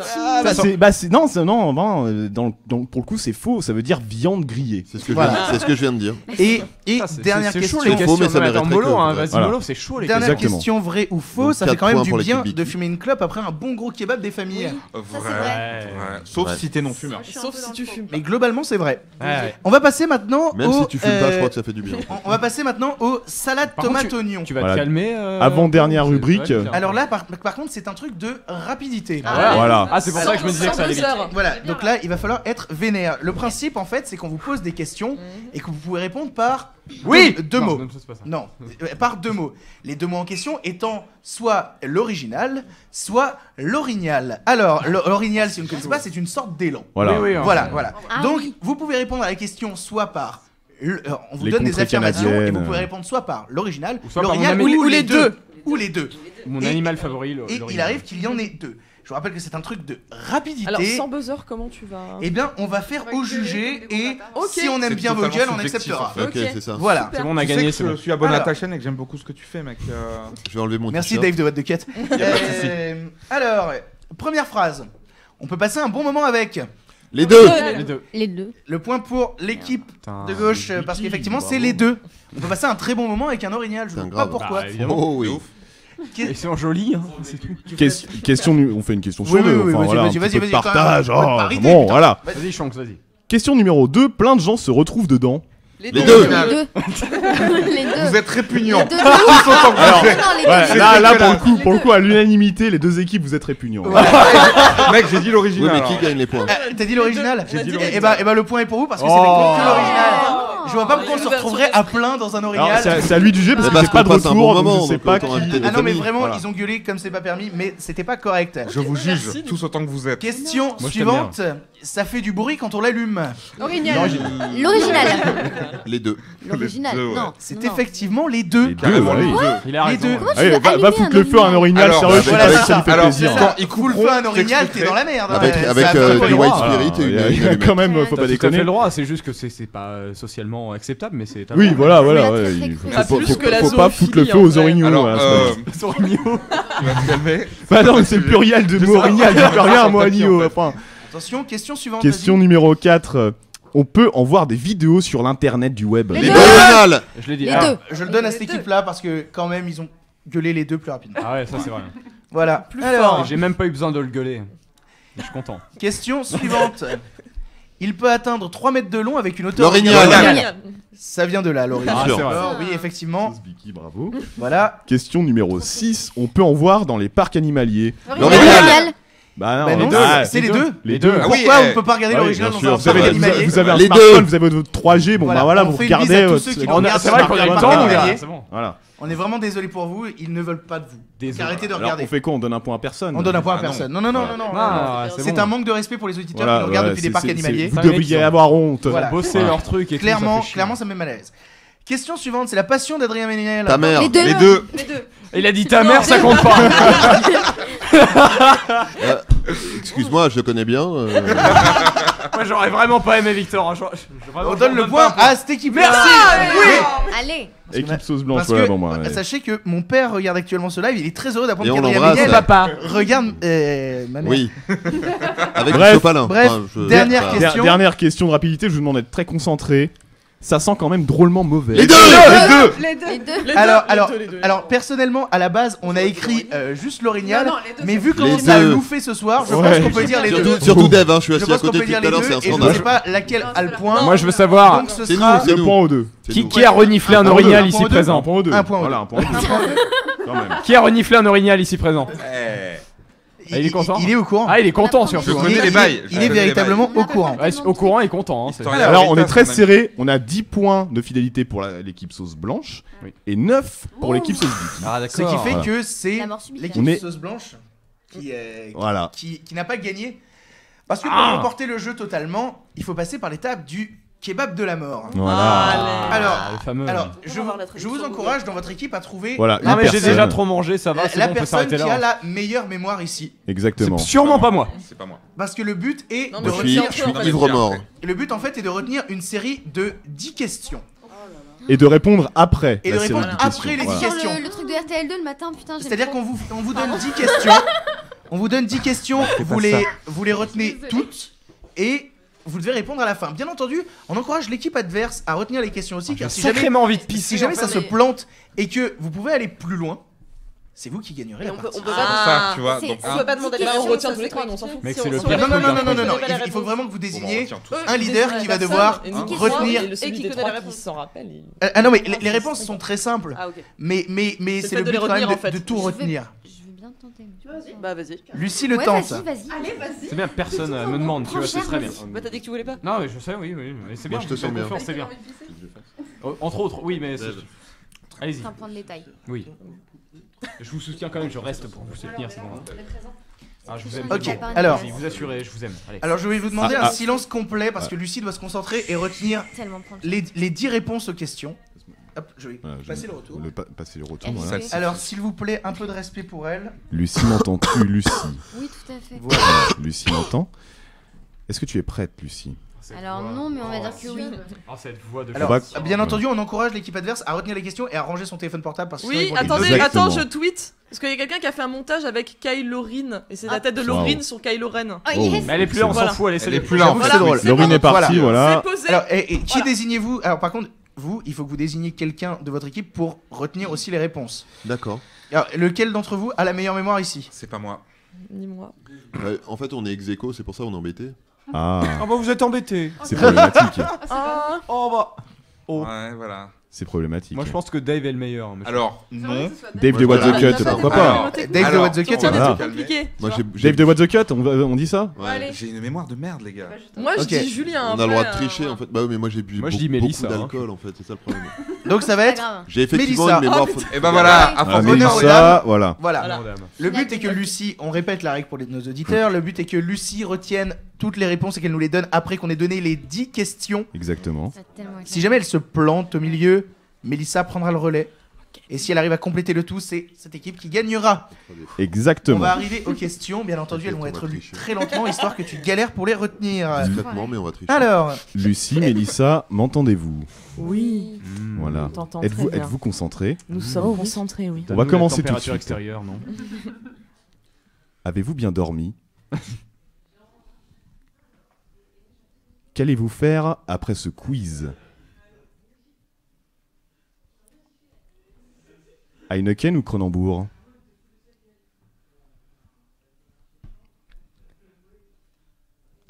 Non, pour le coup c'est faux, ça veut dire viande grillée. C'est ce que Voilà. c'est ce que je viens de dire. Et Ça, c'est- dernière c'est question. chaud les Faux, questions. mais ça Non, attends, mériterait mollo, que- hein. Vas-y, Voilà. mollo, c'est chaud les Dernière questions. Exactement. question, vrai ou faux? Donc, Ça fait 4 quand même points du pour bien l'équipe de Biki. fumer une clope après un bon gros kebab des familles. Ça, c'est vrai. Ouais. Sauf Ouais. si t'es non fumeur. Sauf si tu fumes. Mais globalement, c'est vrai. Ouais. On va passer maintenant Même au. si tu fumes pas, je crois que ça fait du bien. On va passer maintenant au salade Par contre, tomate oignon. Tu vas Voilà. te calmer. Avant-dernière c'est- rubrique. ça va être Alors là, par contre, c'est un truc de rapidité. Ah, Voilà. Ah, c'est pour ça que je me disais que ça allait vite. Voilà, donc là, il va falloir être vénère. Le principe, en fait, c'est qu'on vous pose des questions et que vous pouvez répondre par deux Non, mots. non, c'est pas ça. Non, par deux mots. Les deux mots en question étant soit l'original, soit l'orignal. Alors, l'orignal, si vous ne connaissez pas, c'est une sorte d'élan. Voilà. Oui, oui, hein. Voilà. Ah Donc, oui. vous pouvez répondre à la question soit par. On vous Les donne des contrées affirmations et canadiennes. vous pouvez répondre soit par l'original, Ou soit par mon l'orignal ami- ou les deux. Ou les deux. Mon Et- animal favori, Et l'original. il arrive qu'il y en ait deux. Je vous rappelle que c'est un truc de rapidité. Alors, sans buzzer, comment tu vas. Eh bien, on va faire au jugé et Ok. si on aime C'est bien vos totalement gueules, on subjectif, acceptera. en fait. Ok, Ok. c'est ça. Voilà. C'est bon, on a Tu sais gagné, que c'est je bon. suis abonné à Alors. ta chaîne et que j'aime beaucoup ce que tu fais, mec. Je vais enlever mon Merci t-shirt. Dave de What the Cat. Alors, première phrase. On peut passer un bon moment avec. Les deux. Les deux. Le point pour l'équipe Putain, de gauche, parce qu'effectivement, c'est les deux. On peut passer un très bon moment avec un orignal, je ne sais pas pourquoi. Bah, évidemment. Oh oui. Ils sont jolis, hein, c'est tout. On fait une question sur Oui, deux. oui, Enfin, voilà, un vas-y, petit peu de partage. quand même, Oh, parité, bon, putain. voilà. Vas-y, Shanks, vas-y. Question numéro 2. Plein de gens se retrouvent dedans. Les deux. Les deux. Les deux. Vous êtes répugnants. Les deux. Tous autant que Alors, vous êtes. Non, les deux. Ouais, C'est là dégueulasse. pour le coup, à l'unanimité, les deux équipes, vous êtes répugnants. Mec, j'ai dit Oui, l'original. mais alors. qui gagne les points? T'as dit l'original J'ai dit Et bah le point est pour vous parce que c'est effectivement que l'original. Je vois pas pourquoi on se retrouverait à plein dans un Alors, orignal. c'est à lui de juger parce Parce que j'ai pas de qu'on passe un retour, bon donc moment, je sais donc pas autant inviter qui. des Ah non mais amis. vraiment Voilà. ils ont gueulé comme c'est pas permis mais c'était pas correct. Je vous juge, tous autant que vous êtes. Question je t'aime suivante, ça fait du bruit quand on l'allume. L'original. Les deux. L'original. deux, ouais. Non. C'est non. effectivement les deux. Les deux, Carrément, ouais. les deux. Il a Les raison. deux. ouais. Comment tu Allez, veux va allumer foutre un le feu à un orignal, Alors, sérieux, je sais voilà, pas c'est si ça lui ça. fait Alors, plaisir. quand il Coule coupe le feu à un orignal, t'es dans la merde. Avec ouais, avec ça a du pas de white droit. spirit et Il y a- une il y a allumette. quand même, faut T'as pas tout à fait déconner. le droit, c'est juste que c'est pas socialement acceptable, mais c'est. Oui, voilà, voilà. Oui, ouais, très, il très faut- cru. Pas faut- plus faut- que la faut pas foutre le zoophilie, feu en aux vrai. orignaux. Alors, voilà, c'est pas- tu vas te calmer. Bah non, mais c'est le pluriel de mot orignal, je peux rien, moi, Nio. Enfin, Attention, question suivante. question numéro 4. On peut en voir des vidéos sur l'internet du web. Les Les deux. deux originales. Je l'ai dit. Les Ah. deux. Je le donne à cette équipe-là parce que quand même ils ont gueulé les deux plus rapidement. Ah ouais, ça c'est vrai. Voilà. Plus Alors, Et j'ai même pas eu besoin de le gueuler. Je suis content. question suivante. Il peut atteindre 3 mètres de long avec une hauteur. L'orignal. Ça vient de là, l'orignal. Ah, sûr. c'est vrai. Alors, oui, effectivement. Vicky, bravo. Voilà. Question numéro 6. On peut en voir dans les parcs animaliers. L'original. Bah Bah non, les deux. c'est les deux. Les deux. Ah oui, Pourquoi eh. on peut pas regarder Ah oui, l'original bien dans un sûr. parc animalier Vous avez un Les smartphone, deux. vous avez votre 3G, bon Voilà, bah voilà, on vous fait une bise regardez. à tous ceux qui nous On a- regardent c'est sur vrai un qu'on a parc eu le temps, animalier. là, c'est bon. Voilà. On est vraiment désolé pour vous, ils ne veulent pas de vous. Désolé. Arrêtez de Alors regarder. on fait quoi? On donne un point à personne. On donne un point à Ah non. personne. Non, non, non, non, non. Ah, C'est bon. un manque de respect pour les auditeurs qui Voilà, nous regardent ouais, depuis des c'est- parcs c'est- animaliers. Vous Ça, mec, devriez ils ont- avoir honte. Voilà. Bosser Voilà. leur truc et tout. ça Clairement, fait chier. clairement, ça me met mal à l'aise. Question suivante, c'est la passion d'Adrien Méniel. Ta mère. Les deux. Les deux. Il a dit ta mère, ça compte pas. Excuse-moi, je le connais bien. Moi j'aurais vraiment pas aimé Victor. Hein. On donne le point à cette équipe. Merci. Allez. Équipe sauce blanche, Parce voilà, que, bon moi. ouais. sachez que mon père regarde actuellement ce live, il est très heureux d'apprendre Et on qu'Adrien l'embrasse. Méniel Papa. regarde ma mère. Oui. Avec Bref. du sopalin. Bref, dernière enfin, question. Dernière question de rapidité, je vous demande d'être très concentré. Ça sent quand même drôlement mauvais. Les deux. Les deux. Alors, personnellement, à la base, on a écrit juste l'orignal, Non, non, les deux, mais c'est vu bon. comment Les ça a deux. louffé ce soir, je Ouais. pense qu'on peut dire les deux. Surtout Dev, hein, je suis Je assis à pense qu'on côté peut depuis dire tout à les l'heure, deux, c'est un et je ne scandale. sais pas laquelle a le point. Moi je veux savoir Donc ce C'est sera nous, c'est Le nous. point aux deux. C'est qui, nous. qui a reniflé un Un point orignal aux ici deux. présent. Un point aux deux. Un point aux Voilà, deux. un point aux deux. Quand même. Qui a reniflé un orignal ici présent? Ah, il est content. Il est au courant. Ah, il est content Je surtout. connais les bails. Il est véritablement au courant. Ouais, au courant et content. Hein, c'est- Historien. Alors on est Veritas, très mon ami. serré, on a 10 points de fidélité pour l'équipe sauce blanche Oui. et 9 pour l'équipe sauce Vicky. Ah Ce qui fait Voilà. que c'est La mort subite. l'équipe On est- sauce blanche Voilà. qui n'a pas gagné. Parce que pour remporter le jeu totalement, il faut passer par l'étape du kebab de la mort. Voilà. Alors, le fameux. Alors, On va voir la je vous encourage dans votre équipe à trouver Voilà, Non, mais j'ai personne. déjà trop mangé, ça va. la, C'est la bon, on peut personne s'arrêter qui a là. hein. la meilleure mémoire ici. Exactement. C'est sûrement pas moi. C'est pas moi. Parce que le but est Non, de mais Je retenir. suis ivre mort. Le but en fait est de retenir une série de 10 questions. Et de répondre après. Et la de série répondre de après les questions. 10 questions. Le truc de RTL2 le matin, putain, j'aime C'est-à-dire trop. qu'on vous donne 10 questions. On vous donne 10 questions, vous les retenez toutes et vous devez répondre à la fin. Bien entendu, on encourage l'équipe adverse à retenir les questions aussi, car si jamais, Sacrément envie de pisser. si jamais en ça fait, se mais- plante et que vous pouvez aller plus loin, c'est vous qui gagnerez Et la on peut partie. pas. Ça, tu vois. c'est- Donc, On peut pas demander Dix là, on questions, retient ça, tous les c'est trois, mais on s'en fout. Mec, Si c'est on- le si on- pire Non, non, truc non, d'un non, non, non, truc. il faut vraiment que vous bon, bah, on désigniez retient tous. un leader qui va devoir retenir. Et celui Retenir. des trois qui s'en rappelle. Ah non, mais les réponses sont très simples, Ah, ok. mais C'est c'est le le fait de but les quand même retenir, en fait. de tout Je vais- retenir. Je veux bien tenter. Bah, vas-y. Lucie le Ouais, tente. vas-y. C'est bien, personne me demande, tu vois, c'est très bien. Bah, t'as dit que tu voulais pas. Non, mais je sais, oui, mais c'est bien. Moi, je te fais sens bien. confiance, c'est bien. Entre autres, oui, mais. Allez-y. C'est un point de détail. Oui. Je vous soutiens quand même, je reste pour vous soutenir, c'est bon. Ah, je vous aime. Ok, c'est bon. alors. Vous assurez, je vous aime. Allez. Alors je vais vous demander Ah, un silence complet parce que Lucie doit se concentrer et retenir Tellement prendre. les 10 réponses aux questions. Hop, je vais Voilà, je- passer le retour. Passer le retour, Elle voilà. fait- Alors s'il vous plaît, un peu de respect pour elle. Lucie, m'entends-tu, Lucie? Oui, tout à fait. Voilà. Lucie m'entend. Est-ce que tu es prête, Lucie? Alors non, mais on va dire que oui. Oh, cette voix de Alors, fou. bien entendu, on encourage l'équipe adverse à retenir les questions et à ranger son téléphone portable parce que sinon, Oui, ils vont les attendez, noter. Exactement. attends, je tweet. Parce qu'il y a quelqu'un qui a fait un montage avec Kylo Ren. Et c'est la tête de Wow. Lauren sur Kylo Ren. Oh yes. Mais elle est plus là, on s'en Voilà. fout, Elle est plus là, en J'avoue, fait. c'est drôle. Laurine est partie, voilà. C'est posé. Alors, et qui Voilà. désignez-vous? Alors, par contre, vous, il faut que vous désigniez quelqu'un de votre équipe pour retenir aussi les réponses. D'accord. Alors, lequel d'entre vous a la meilleure mémoire ici? C'est pas moi. Ni moi. En fait, on est ex aequo, c'est pour ça qu'on est embêté. Ah, Ah bah vous êtes embêtés. c'est problématique. Ah, Oh bah. Oh. Ouais, voilà. C'est problématique. Moi je pense que Dave est le meilleur. mais je- Alors, non. Dave de Moi, What je the dirais Cut, ça. pourquoi Alors, pas Dave de What the Cut, tiens, des voilà. trucs compliqués. Moi, tu j'ai Dave de What the Cut, on dit ça Ouais. Allez. J'ai une mémoire de merde, les gars. vois. Moi, je Ok. dis Julien. On a le droit de tricher en fait. Bah oui, mais moi j'ai bu Moi, je beaucoup, dis Mélissa, beaucoup hein. d'alcool en fait, c'est ça le problème. Donc, ça va Pas être. grave. J'ai effectivement Mélissa. une mémoire. Oh, faute- Et bah voilà, à Ah, force de Mélissa. Mélissa, voilà. Voilà. Voilà. Non, dame. Le but est que Lucie, on répète la règle pour nos auditeurs, le but est que Lucie retienne toutes les réponses et qu'elle nous les donne après qu'on ait donné les 10 questions. Exactement. Ça va tellement être Si jamais elle se plante au milieu, Mélissa prendra le relais. Et si elle arrive à compléter le tout, c'est cette équipe qui gagnera. On Exactement. va arriver aux questions, bien entendu, elles vont On va être lues tricher. très lentement, histoire que tu galères pour les retenir. Discrètement, mais on va tricher. Alors, Lucie, Mélissa, m'entendez-vous Oui. Voilà. On t'entend Êtes-vous très bien. êtes-vous concentrés Nous sommes concentrés, oui. On va Donne-nous commencer la tout de température suite. extérieure, non? Avez-vous bien dormi Qu'allez-vous faire après ce quiz Heineken ou Cronenbourg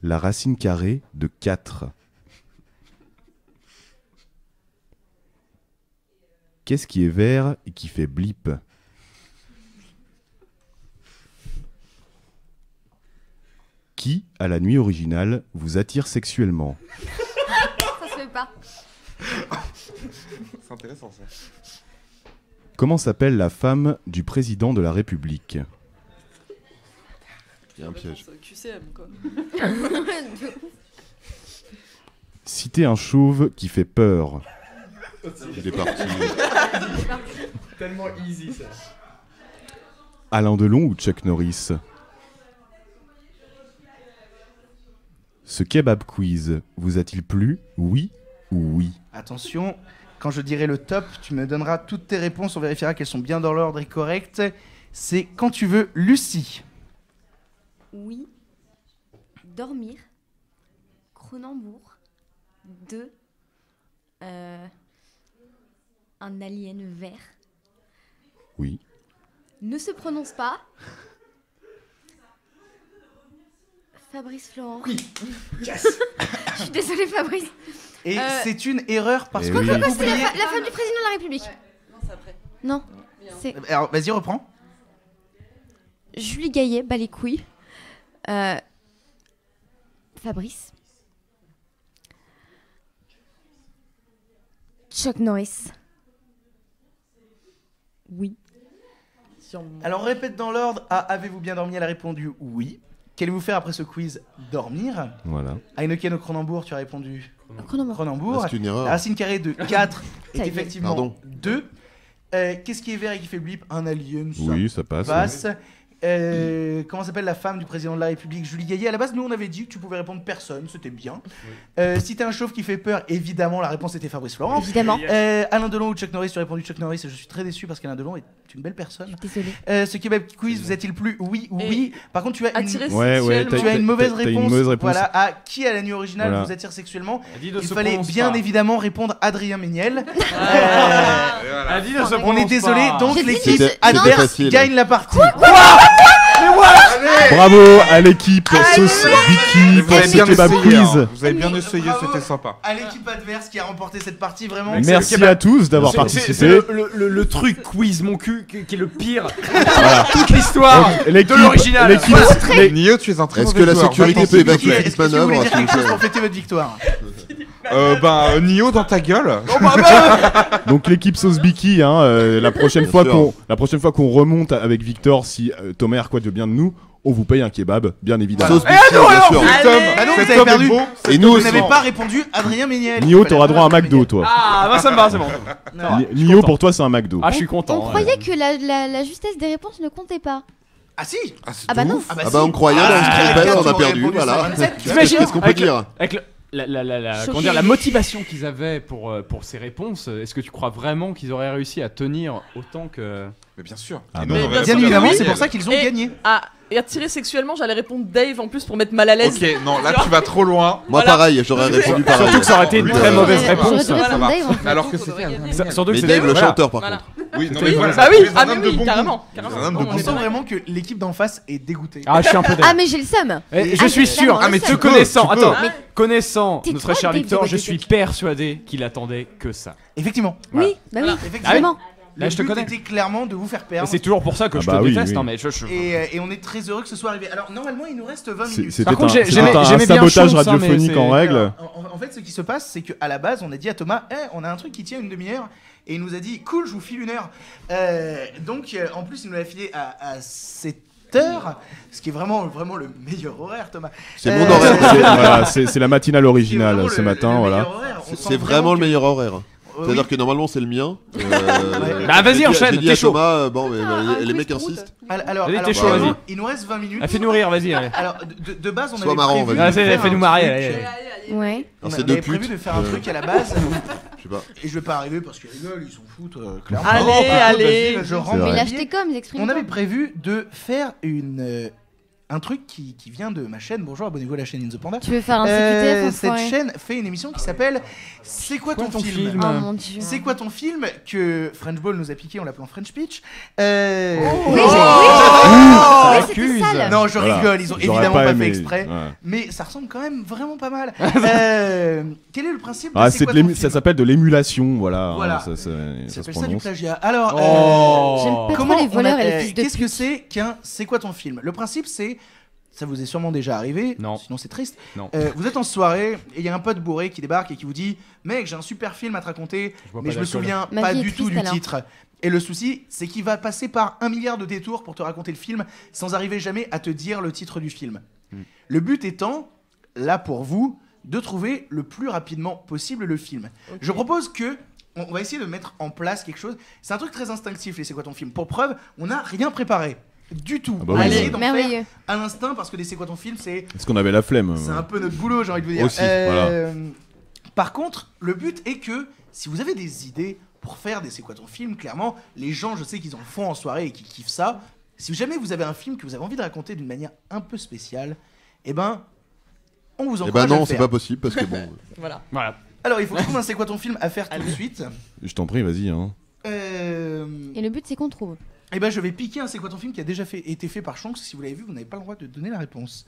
La racine carrée de 4. Qu'est-ce qui est vert et qui fait blip Qui, à la nuit originale, vous attire sexuellement Ça se fait pas. C'est intéressant ça. Comment s'appelle la femme du président de la République Il y a un piège. QCM, quoi. Citez un chauve qui fait peur. Il est parti. Tellement easy ça. Alain Delon ou Chuck Norris Ce kebab quiz vous a-t-il plu, oui ou oui attention, quand je dirai le top, tu me donneras toutes tes réponses, on vérifiera qu'elles sont bien dans l'ordre et correctes. C'est quand tu veux, Lucie. Oui. Dormir. Cronenbourg. 2. Un alien vert. Oui. Ne se prononce pas. Fabrice Florent. Oui. Yes. Je suis désolée, Fabrice. Et c'est une erreur parce Eh que oui. tu as Pourquoi c'est oublié. la femme du président de la République? Non, c'est après. Non. C'est Alors, vas-y, reprends. Julie Gaillet, bat les couilles. Fabrice. Chuck Norris. Oui. Alors, on répète dans l'ordre. A, avez-vous bien dormi? Elle a répondu oui. Qu'allez-vous faire après ce quiz? Dormir. Voilà. Heineken au Cronenbourg, tu as répondu Cronenbourg. Cronenbourg. Ah, c'est une erreur. La racine carrée de 4 est Ta gueule. effectivement Pardon. 2. Qu'est-ce qui est vert et qui fait blip? Un alien, ça Oui, ça passe. passe. Comment s'appelle la femme du président de la République? Julie Gaillet. À la base, nous, on avait dit que tu pouvais répondre personne, c'était bien. Si t'es un chauve qui fait peur, évidemment, la réponse était Fabrice Florent. Évidemment. Alain Delon ou Chuck Norris, tu as répondu Chuck Norris. Je suis très déçu parce qu'Alain Delon est une belle personne. Désolée. Ce kebab quiz, vous a-t-il plu? Oui ou Et oui? Par contre, tu as une, Attiré Ouais, ouais, sexuellement. tu as une mauvaise t'as une réponse. mauvaise réponse. Voilà, à qui à la nuit originale Voilà. vous attire sexuellement? Elle dit de Il se fallait prononce bien pas. évidemment répondre Adrien Méniel. Et voilà. Elle dit de se On est prononce désolé, pas. donc J'ai dit l'équipe que- C'était adverse facile. gagne la partie. Bravo à l'équipe Sauce Vicky Vous pour avez ce bien kebab essayé. quiz. Hein. Vous avez bien essayé, Bravo. c'était sympa. À l'équipe adverse qui a remporté cette partie, vraiment. Mais c'est Merci le kebab. à tous d'avoir C'est participé. le truc quiz mon cul qui est le pire. Toute l'histoire Donc, l'équipe- de l'original. l'équipe- Voilà. l'é- Nio, tu es un très Est-ce mauvais que la joueur. sécurité Vraiment. peut évacuer Est-ce cette que vous voulez manœuvre dire s'il vous quelque chose plaît pour fêter votre victoire? Nio dans ta gueule. Donc l'équipe Sauce Biki, hein, la prochaine Bien fois sûr. qu'on remonte avec Victor, si Thomas Herquat veut bien de nous, on vous paye un kebab, bien évidemment. Sauce Biki, bien sûr. Cet homme, Bah non, cet vous avez homme est perdu. beau. Et nous Vous aussi. n'avez pas répondu Adrien Méniel. Nio, Fallait t'auras droit à un répondre McDo, Méniel. toi. Ah bah ça me va, c'est bon. Non. Nio, content. pour toi, c'est un McDo. Ah je suis content. On croyait que la justesse des réponses ne comptait pas. Ah si. Ah, c'est Ah bah de non. ouf. Ah bah Ah bah si. on croyait, on se Ah, trompait, on a tu aurais perdu, répondu voilà. 127. T'imagines Qu'est-ce qu'on peut avec dire avec comment dire, la motivation qu'ils avaient pour ces réponses, est-ce que tu crois vraiment qu'ils auraient réussi à tenir autant que... Mais bien sûr. Ah Et bah. nous, on aurait Bien répondu évidemment, oui. c'est pour ça qu'ils ont gagné. Et attirer sexuellement, j'allais répondre Dave en plus pour mettre mal à l'aise. Ok, non, là tu vas trop loin. Moi, pareil, j'aurais répondu pareil. Surtout que ça aurait été une très mauvaise J'aurais réponse. dû répondre Dave, en fait. Mais alors que c'était. Surtout que Mais c'était... Dave, le voilà. chanteur, par Voilà. contre. Oui, non, C'était- mais voilà. Bah oui, Tu es un ah homme mais de oui, bon carrément, goût. carrément. Tu es un homme de On bon On est sent goût. vraiment que l'équipe d'en face est dégoûtée. Ah, je suis un peu Ah, d'accord. mais j'ai le seum. Je suis sûr, Ah, mais te tu connaissant, peux. attends, Mais connaissant Tais-toi, notre cher Dave, Victor, de je côté suis tech. persuadé qu'il attendait que ça. Effectivement. Oui, bah oui. Effectivement. Là, Le je te but connais. était clairement de vous faire Et perdre. c'est toujours pour ça que Ah je bah te oui, déteste, oui. hein, mais Et on est très heureux que ce soit arrivé. Alors normalement il nous reste 20 minutes. C'était Par contre, un j'aimais bien sabotage Schultz, hein, radiophonique mais en c'est- règle. Alors, en fait ce qui se passe c'est qu'à la base on a dit à Thomas on a un truc qui tient une demi-heure et il nous a dit cool je vous file une heure. Donc en plus il nous l'a filé à 7 heures, ce qui est vraiment le meilleur horaire Thomas. C'est mon horaire. Voilà, c'est la matinale C'est originale vraiment ce le matin, meilleur voilà. horaire. On sent C'est vraiment le que- meilleur horaire. Oui. C'est-à-dire que normalement c'est le mien. Bah, vas-y, j'ai dit- enchaîne, J'ai dit t'es à chaud. Thomas, bon, mais les mecs insistent. Alors, Vas-y, t'es chaud, vraiment, vas-y. il nous reste 20 minutes. Ah, fais-nous rire, vas-y. Allez. Alors de base on Sois avait marrant, prévu vas-y. de faire Fais-nous un marrer, truc, allez. Ouais. On Alors, c'est avait deux prévu putes. de faire un truc à la base. Je sais pas. Et je vais pas arriver parce qu'ils rigolent, ils s'en foutent clairement. Allez, Oh, bah, allez. vas-y, je C'est rentre. vrai. Mais dans lâche le tes coms, exprime. On avait prévu de faire un truc qui vient de ma chaîne. Bonjour, abonnez-vous à la chaîne In The Panda. Tu veux faire un CQTF Cette enfoiré. chaîne fait une émission qui s'appelle C'est quoi ton film, Oh mon dieu. C'est quoi ton film que French Ball nous a piqué en l'appelant French Pitch. Oui, Oui, oui, c'était accuse. sale. Non, je Voilà. rigole, ils ont J'aurais évidemment pas aimé. fait exprès. Ouais. Mais ça ressemble quand même vraiment pas mal. Quel est le principe de Ah, C'est quoi ton film ça s'appelle de l'émulation, voilà. Voilà. hein, ça Ça se s'appelle ça du prononce. plagiat. Alors, J'aime pas comment trop les on voleurs a- et les fils de qu'est-ce que c'est qu'un C'est quoi ton film? Le principe c'est, ça vous est sûrement déjà arrivé, Non. sinon c'est triste. Non. Vous êtes en soirée et il y a un pote bourré qui débarque et qui vous dit mec j'ai un super film à te raconter, bois mais pas je me d'alcool. souviens Ma pas vie est du tout triste, du alors. titre. Et le souci c'est qu'il va passer par 1 milliard de détours pour te raconter le film sans arriver jamais à te dire le titre du film. Le but étant, là pour vous, de trouver le plus rapidement possible le film. Je propose que on va essayer de mettre en place quelque chose. C'est un truc très instinctif, les C'est quoi ton film. Pour preuve, on n'a rien préparé. Du tout. Ah bah on va oui. essayer d'en faire Merveilleux. à l'instinct parce que les C'est quoi ton film, c'est Est-ce qu'on avait la flemme un peu notre boulot, j'ai envie de vous dire. Aussi, voilà. Par contre, le but est que si vous avez des idées pour faire des C'est quoi ton film, clairement, les gens, je sais qu'ils en font en soirée et qu'ils kiffent ça. Si jamais vous avez un film que vous avez envie de raconter d'une manière un peu spéciale, eh ben, on vous Eh encourage ben à non, le c'est faire. pas possible parce que bon. Voilà. Voilà. Alors, il faut trouver un C'est quoi ton film à faire tout de suite. Je t'en prie, vas-y. Hein. Et le but, c'est qu'on trouve. Eh ben, je vais piquer un C'est quoi ton film qui a déjà été fait par Shanks. Si vous l'avez vu, vous n'avez pas le droit de donner la réponse.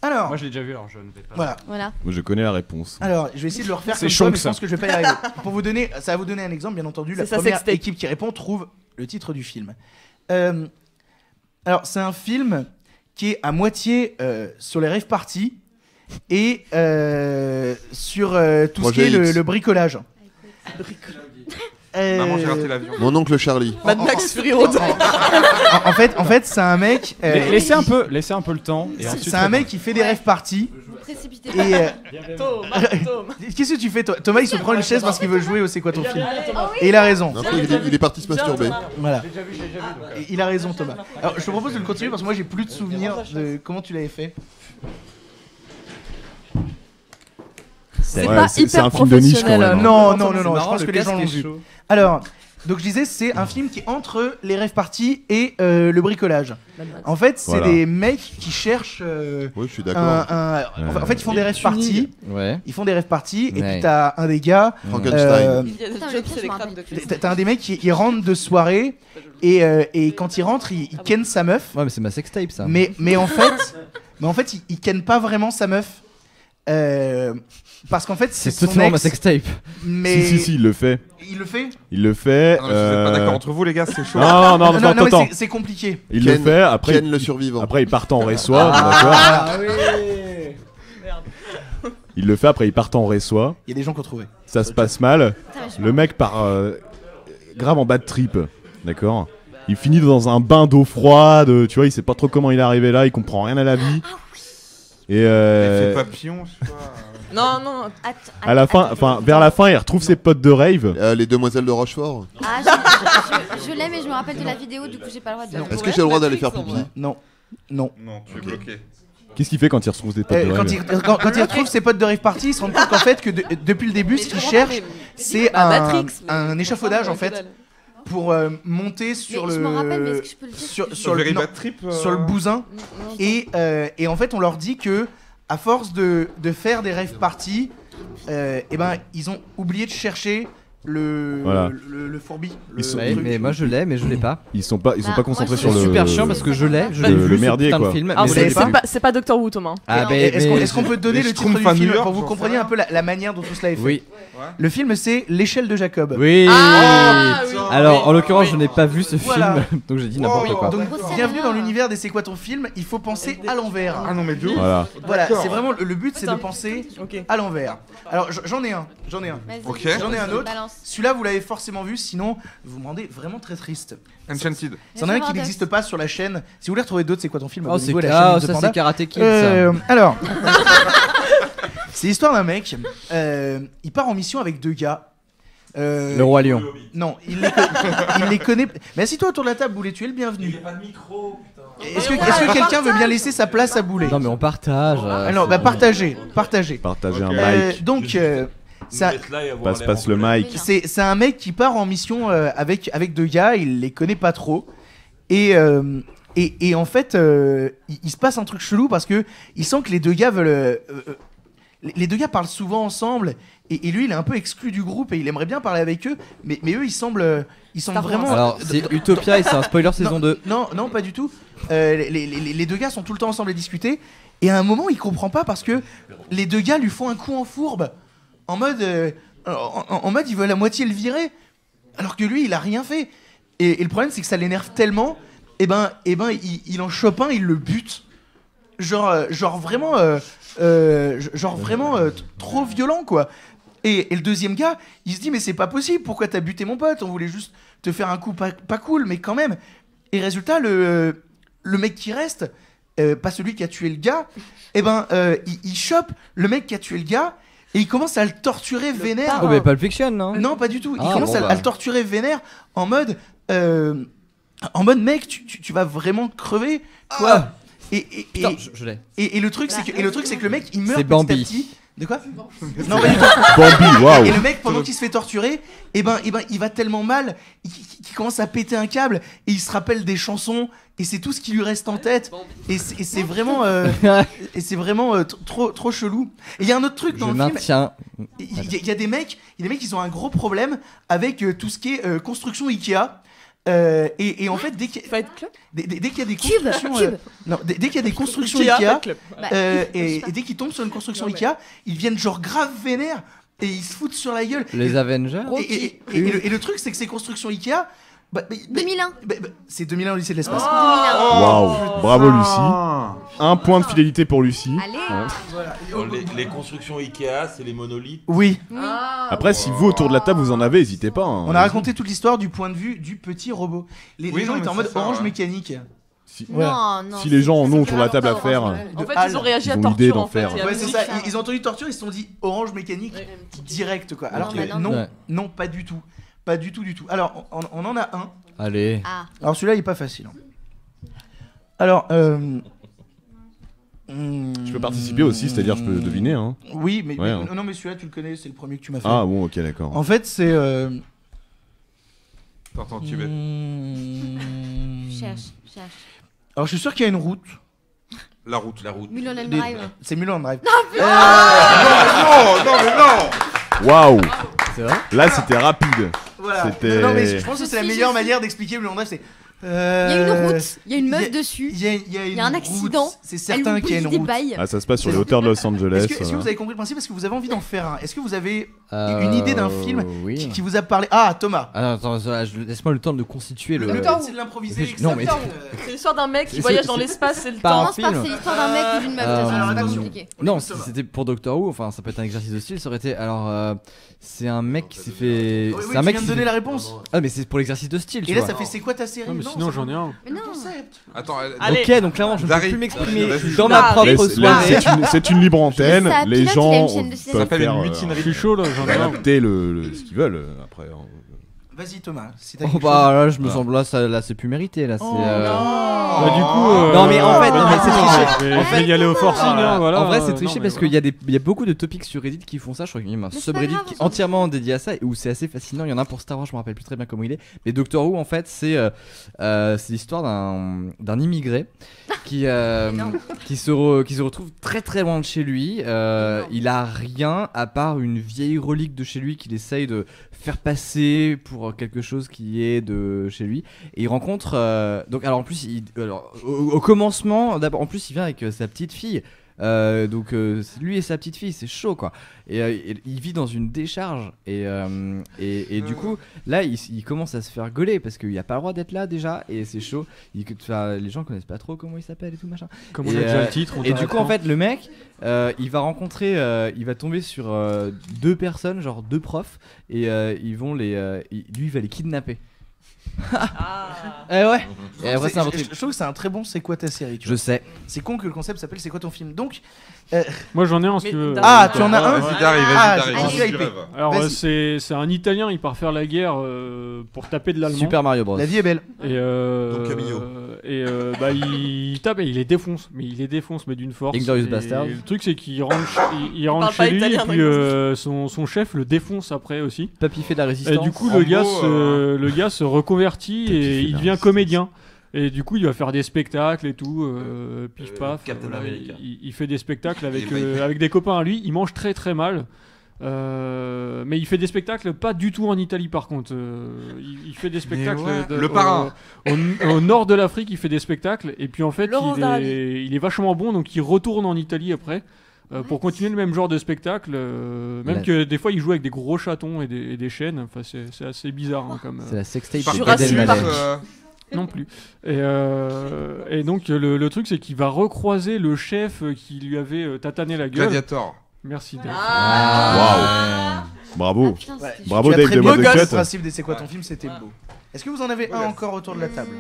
Alors, Moi, je l'ai déjà vu, alors je ne vais pas. voilà. Voilà. Moi, je connais la réponse. Alors, je vais essayer de le refaire C'est comme ça, mais Shanks. je pense que je vais pas y arriver. Pour vous donner, ça va vous donner un exemple, bien entendu. La C'est sa première sextape. équipe qui répond trouve le titre du film. Alors, c'est un film qui est à moitié sur les rave parties et sur tout ce qui Projet est X. le bricolage. Maman, j'ai raté l'avion. Mon oncle Charlie. Mad Max Fury Road. En fait, c'est un mec. Laissez un peu le temps. Et ensuite, C'est un mec qui fait des rave parties. Précipité. Et Thomas. qu'est-ce que tu fais, toi Thomas, il se prend une chaise parce qu'il veut jouer au C'est quoi ton film. Et il a raison. Après, il est parti se masturber. Voilà. Et il a raison, Thomas. Alors, je te propose de le continuer parce que moi, j'ai plus de souvenirs de comment tu l'avais fait. C'est Ouais, pas c'est hyper un film de niche, quand professionnel. même, hein. Non, Non, non, non, non, je marrant, pense le que les gens casque l'ont est vu. chaud. Alors, donc je disais, c'est un film qui est entre les rêves parties et le bricolage. En fait, c'est Voilà. des mecs qui cherchent Oui, je suis d'accord. en fait, ils font des rêves parties. Ouais. Ils font des rêves parties et Ouais. puis t'as un des gars. Frankenstein. Putain, le pire, je m'en rappelle plus. T'as un des mecs qui il rentre de soirée et quand il rentre, il ken sa meuf. Ouais, mais c'est ma sextape ça. Mais en fait, il ken pas vraiment sa meuf. Parce qu'en fait, c'est c'est son totalement ma ex. sextape. Mais Si, il le fait. il le fait. Il le fait. Ah non, mais vous êtes pas d'accord entre vous, les gars, c'est chaud. Non, Non, mais attends. c'est compliqué. Il le fait, après. Ken le survivant. Après, il part en réçoit, d'accord. Ah oui. Il le fait, après, il part en réçoit. Il y a des gens qui ont trouvé. Ça se passe mal. Putain, mais je Le mec part grave en bad trip, d'accord. Il finit dans un bain d'eau froide, tu vois, il sait pas trop comment il est arrivé là, il comprend rien à la vie. Et Effet papillon, je sais pas. Non, non. à la fin, enfin vers la fin, il retrouve ses potes de rave. Les demoiselles de Rochefort. Ah, je l'ai, mais je me rappelle de la vidéo, du coup, j'ai pas le droit de. Est-ce que j'ai le droit d'aller faire pipi? Non. Non. Non, tu es bloqué. Qu'est-ce qu'il fait quand il retrouve des potes de Quand rêve il retrouve ses potes de rave party, il se rend compte qu'en fait que depuis le début, ce qu'il cherche, c'est un échafaudage en fait pour monter sur Mais le je m'en rappelle, mais est-ce que je peux le dire sur le Very non, Bad Trip, sur le bousin et en fait on leur dit que à force de faire des rave parties, et ben ils ont oublié de chercher Voilà. le fourbi. Ils sont- Ouais, mais moi je l'ai, mais je l'ai pas. Ils sont pas Moi, concentrés je sur suis le. super chiant parce que je l'ai le vu, ce merdier, putain de quoi. film, Alors, mais je vous l'ai savez c'est pas. pas, c'est pas Doctor Who, Thomas. Ah, Est-ce qu'on peut donner les le titre du Schtroumpfs à New film York, pour vous j'en compreniez sais un peu la manière dont tout cela est fait? Oui. Le film c'est L'échelle de Jacob. Oui. Ah, oui. Alors, en l'occurrence, Oui. je n'ai pas vu ce Voilà. film, donc j'ai dit n'importe quoi. Donc Grosse bienvenue erreur. dans l'univers des C'est quoi ton film? Il faut penser à l'envers. Ah non, mais de ouf. Voilà. Voilà, D'accord. c'est vraiment le but, c'est de penser Ok. à l'envers. Alors j'en ai un. Vas-y. Ok. J'en ai un autre. Balance. Celui-là, vous l'avez forcément vu, sinon vous me rendez vraiment très triste. Enchanted. C'en est un qui n'existe pas sur la chaîne. Si vous voulez retrouver d'autres, c'est quoi ton film? Oh, c'est abonnez-vous à la chaîne de ça, Panda. c'est Karate Kid, Alors, c'est l'histoire d'un mec. Il part en mission avec deux gars. Le Roi Lion. Non, il les connaît. Mais assis-toi autour de la table, Boulet, tu es le bienvenu. pas de micro, putain. Est-ce que quelqu'un veut bien laisser sa place à Boulet? Non, mais on partage. Alors, bah partagez. Partager un Ok. mic. Donc, ça, Passe le mic. c'est un mec qui part en mission avec deux gars, il les connaît pas trop. Et en fait, il se passe un truc chelou parce que il sent que les deux gars veulent. Les deux gars parlent souvent ensemble et lui il est un peu exclu du groupe et il aimerait bien parler avec eux, mais eux ils semblent vraiment. Alors, c'est Utopia et c'est un spoiler saison 2. Non, pas du tout. Les deux gars sont tout le temps ensemble à discuter et à un moment il comprend pas parce que les deux gars lui font un coup en fourbe en mode il veut à la moitié le virer alors que lui il a rien fait et le problème c'est que ça l'énerve tellement et ben il en chope un, il le bute genre vraiment trop violent quoi. Et le deuxième gars, il se dit mais c'est pas possible, pourquoi t'as buté mon pote? On voulait juste te faire un coup pas cool, mais quand même. Et résultat, le mec qui reste, pas celui qui a tué le gars, il chope le mec qui a tué le gars et il commence à le torturer vénère. Oh, mais Pulp Fiction, non? Non, pas du tout. Il Ah, commence bon, à le torturer vénère en mode mec, tu vas vraiment crever quoi. Putain, je l'ai. Et le truc c'est que le mec il meurt C'est petit à Bambi. petit. De quoi? Non, pas du tout. Bambi, waouh. Et le mec, pendant qu'il se fait torturer, il va tellement mal qu'il commence à péter un câble et il se rappelle des chansons et c'est tout ce qui lui reste en tête. Et c'est vraiment, trop chelou. Et il y a un autre truc dans Je le film. maintiens. Il y a des mecs, ils ont un gros problème avec tout ce qui est construction Ikea. Et en fait, dès qu'il y a des constructions, dès qu'il y a des constructions Ikea, et dès qu'ils tombent sur une construction Ikea, ils viennent genre grave vénères et ils se foutent sur la gueule. Les Avengers. Et le truc, c'est que ces constructions Ikea. 2001. C'est 2001 au lycée de l'espace. Waouh. Bravo Lucie. Un point de fidélité pour Lucie. Allez. Les constructions Ikea, c'est les monolithes. Oui. Après, si vous autour de la table vous en avez, n'hésitez pas. hein. On a raconté toute l'histoire du point de vue du petit robot. Les gens étaient en mode Orange Mécanique. Si, Non, si les gens en ont autour de la table à faire, En fait, ils ont réagi à Ils ont l'idée torture d'en en fait. faire. Il y a Ouais, c'est musique. ça. Ils ont entendu torture, ils se sont dit Orange Mécanique direct quoi. Alors Non, que bah non, Ouais. non, pas du tout. Pas du tout, du tout. Alors, on en a un. Allez. Ah. Alors celui-là, il est pas facile. Alors, je peux participer aussi, c'est-à-dire je peux deviner. Hein. oui, mais, Ouais, hein. non, mais celui-là, tu le connais, c'est le premier que tu m'as fait. Ah bon, ok, d'accord. En fait, c'est. T'entends Tibet. Cherche. Alors, je suis sûr qu'il y a une route. La route. Mulholland Des- Drive. C'est Mulholland Drive. Non, mais non. Waouh. C'est vrai? Là, c'était rapide. Voilà. C'était- Non, mais je pense que c'est la Je meilleure suis- manière d'expliquer Mulholland Drive. C'est. Il y a une route, il y a une il y a- meuf dessus. Il y a un une accident. route. C'est Elle certain vous qu'il y a une bouge des route. bails. Ah, ça se passe sur les hauteurs de Los Angeles. Est-ce que vous avez compris le principe? Est-ce que vous avez envie d'en faire un? Est-ce que vous avez une Euh, idée d'un film oui. qui vous a parlé? Ah, Thomas. Attends, laisse-moi le temps de constituer le. C'est de l'improviser. Non, mais- C'est l'histoire d'un mec qui C'est- voyage c'est- dans l'espace et le Pas un temps. Commence par film. c'est l'histoire d'un mec ou d'une meuf. Euh, ça, alors, c'est attention. compliqué. Non, si c'était pour Doctor Who, enfin ça peut être un exercice de style, ça aurait été. Alors, c'est un mec qui s'est fait. Oui, c'est un tu mec viens qui de s'est donner fait- la réponse. Ah, mais c'est pour l'exercice de style, tu Et là, vois. ça fait c'est quoi ta série? Non, mais sinon j'en ai un. Mais non. Concept. Attends, Ok, donc clairement, je ne peux Dari. plus m'exprimer. Vas-y. Je suis dans ma Dari. propre Laisse- soirée. c'est une libre antenne. Ça, Les Pilote, il a gens une chaîne de peuvent cinéma. Ça s'appelle faire une mutinerie. Je suis chaud là, j'en ai un. adapter ce qu'ils veulent après. hein. Vas-y Thomas, si t'as Oh quelque bah chose. là, je me semble là, c'est plus mérité là. C'est. Bah, du coup, Non mais en fait, non, mais c'est triché. Je vais y aller au forcing, hein, voilà. En vrai, c'est triché Non, mais parce qu'il y a beaucoup de topics sur Reddit qui font ça. Je crois qu'il y a un c'est subreddit pas grave, qui est on s'en entièrement dédié à ça et où c'est assez fascinant. Il y en a un pour Star Wars, je me rappelle plus très bien comment il est. Mais Doctor Who, en fait, c'est l'histoire d'un immigré qui se retrouve très très loin de chez lui. Il a rien à part une vieille relique de chez lui qu'il essaye de faire passer pour quelque chose qui est de chez lui, et il rencontre donc alors en plus au commencement d'abord, en plus il vient avec sa petite fille, donc lui et sa petite fille, c'est chaud quoi, et il vit dans une décharge et du coup là il commence à se faire gauler parce qu'il a pas le droit d'être là déjà, et c'est chaud. Les gens connaissent pas trop comment il s'appelle et tout machin, comme on a déjà le titre, et du coup en fait le mec il va rencontrer il va tomber sur deux personnes, genre deux profs, et lui il va les kidnapper. Eh ouais. Et après c'est un vrai truc. Je trouve que c'est un très bon c'est quoi ta série, tu Je vois. sais. C'est con que le concept s'appelle c'est quoi ton film. Donc Moi j'en ai un si tu veux. Ah, tu en as un. Vas-y, t'arrives, Ah, vas-y, JP. Alors Vas-y. c'est un Italien, il part faire la guerre pour taper de l'allemand. Super Mario Bros. La vie est belle. Et Donc Camillo. Bah il tape et il les défonce, mais d'une force. Inglorious Et Bastard. Le truc c'est qu'il rentre, il parle rentre pas chez lui, et italien, puis donc. son chef le défonce après aussi. Papy fait de la Et résistance. du coup En le gars gros, le gars se reconvertit Peut-être qu'il et fait il de la devient résistance. comédien. Et du coup il va faire des spectacles et tout, pif paf. Captain voilà, America. il fait des spectacles avec Et avec des copains à lui. Il mange très très mal. Mais il fait des spectacles pas du tout en Italie par contre. Il fait des spectacles Le parrain. au nord de l'Afrique. Il fait des spectacles et puis en fait Laurence d'Arabie. il est vachement bon, donc il retourne en Italie après pour continuer le même genre de spectacle. Même que des fois il joue avec des gros chatons et des chaînes. Enfin c'est assez bizarre hein, comme. C'est la sextape Par de Je Gad rassure, Elmaleh. Non plus. Et donc le truc c'est qu'il va recroiser le chef qui lui avait tatané la gueule. Gladiator. Merci Dave. Ah. Waouh. Bravo. Putain, Ouais. c'était Bravo Tu as Dave très de bien Mode gosse, le Cut. principe des c'est quoi ton film, c'était beau. Est-ce que vous en avez un encore autour de la table?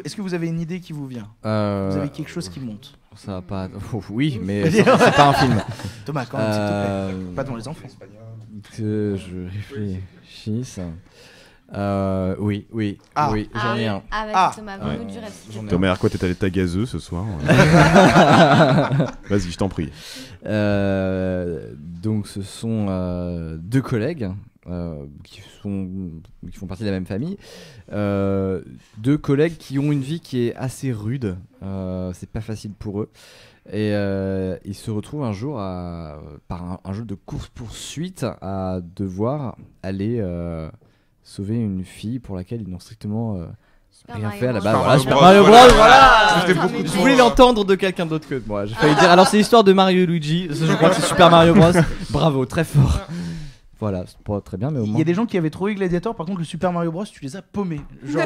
Est-ce que vous avez une idée qui vous vient? Vous avez quelque chose qui monte? Ça va pas. Oh, oui, mais c'est pas un film. Thomas, quand même, s'il te plaît. Pas dans les enfants. Que je réfléchisse. Oui, Ah. oui, j'en ai un. Ah, vas-y, Ah. Thomas, Ouais. nous du rêve. s'il te J'en ai plaît. Thomas, quoi, t'es allé ta gazeuse ce soir? Vas-y, je t'en prie. Donc ce sont deux collègues qui font partie de la même famille. Deux collègues qui ont une vie qui est assez rude. C'est pas facile pour eux. Et ils se retrouvent un jour par un jeu de course-poursuite à devoir aller sauver une fille pour laquelle ils n'ont strictement Super rien Mario fait à la Bros. base. Super Voilà, Mario Super Bros, Mario Bros, voilà. voilà. Ça fait Ah, beaucoup mais de Je voulais fois. l'entendre de quelqu'un d'autre que de moi. J'ai failli dire. Alors c'est l'histoire de Mario et Luigi. Je crois que c'est Super Mario Bros. Bravo, très fort. Voilà, c'est pas très bien, mais au Il moins. y a des gens qui avaient trouvé Gladiator, par contre, le Super Mario Bros, tu les as paumés. Genre,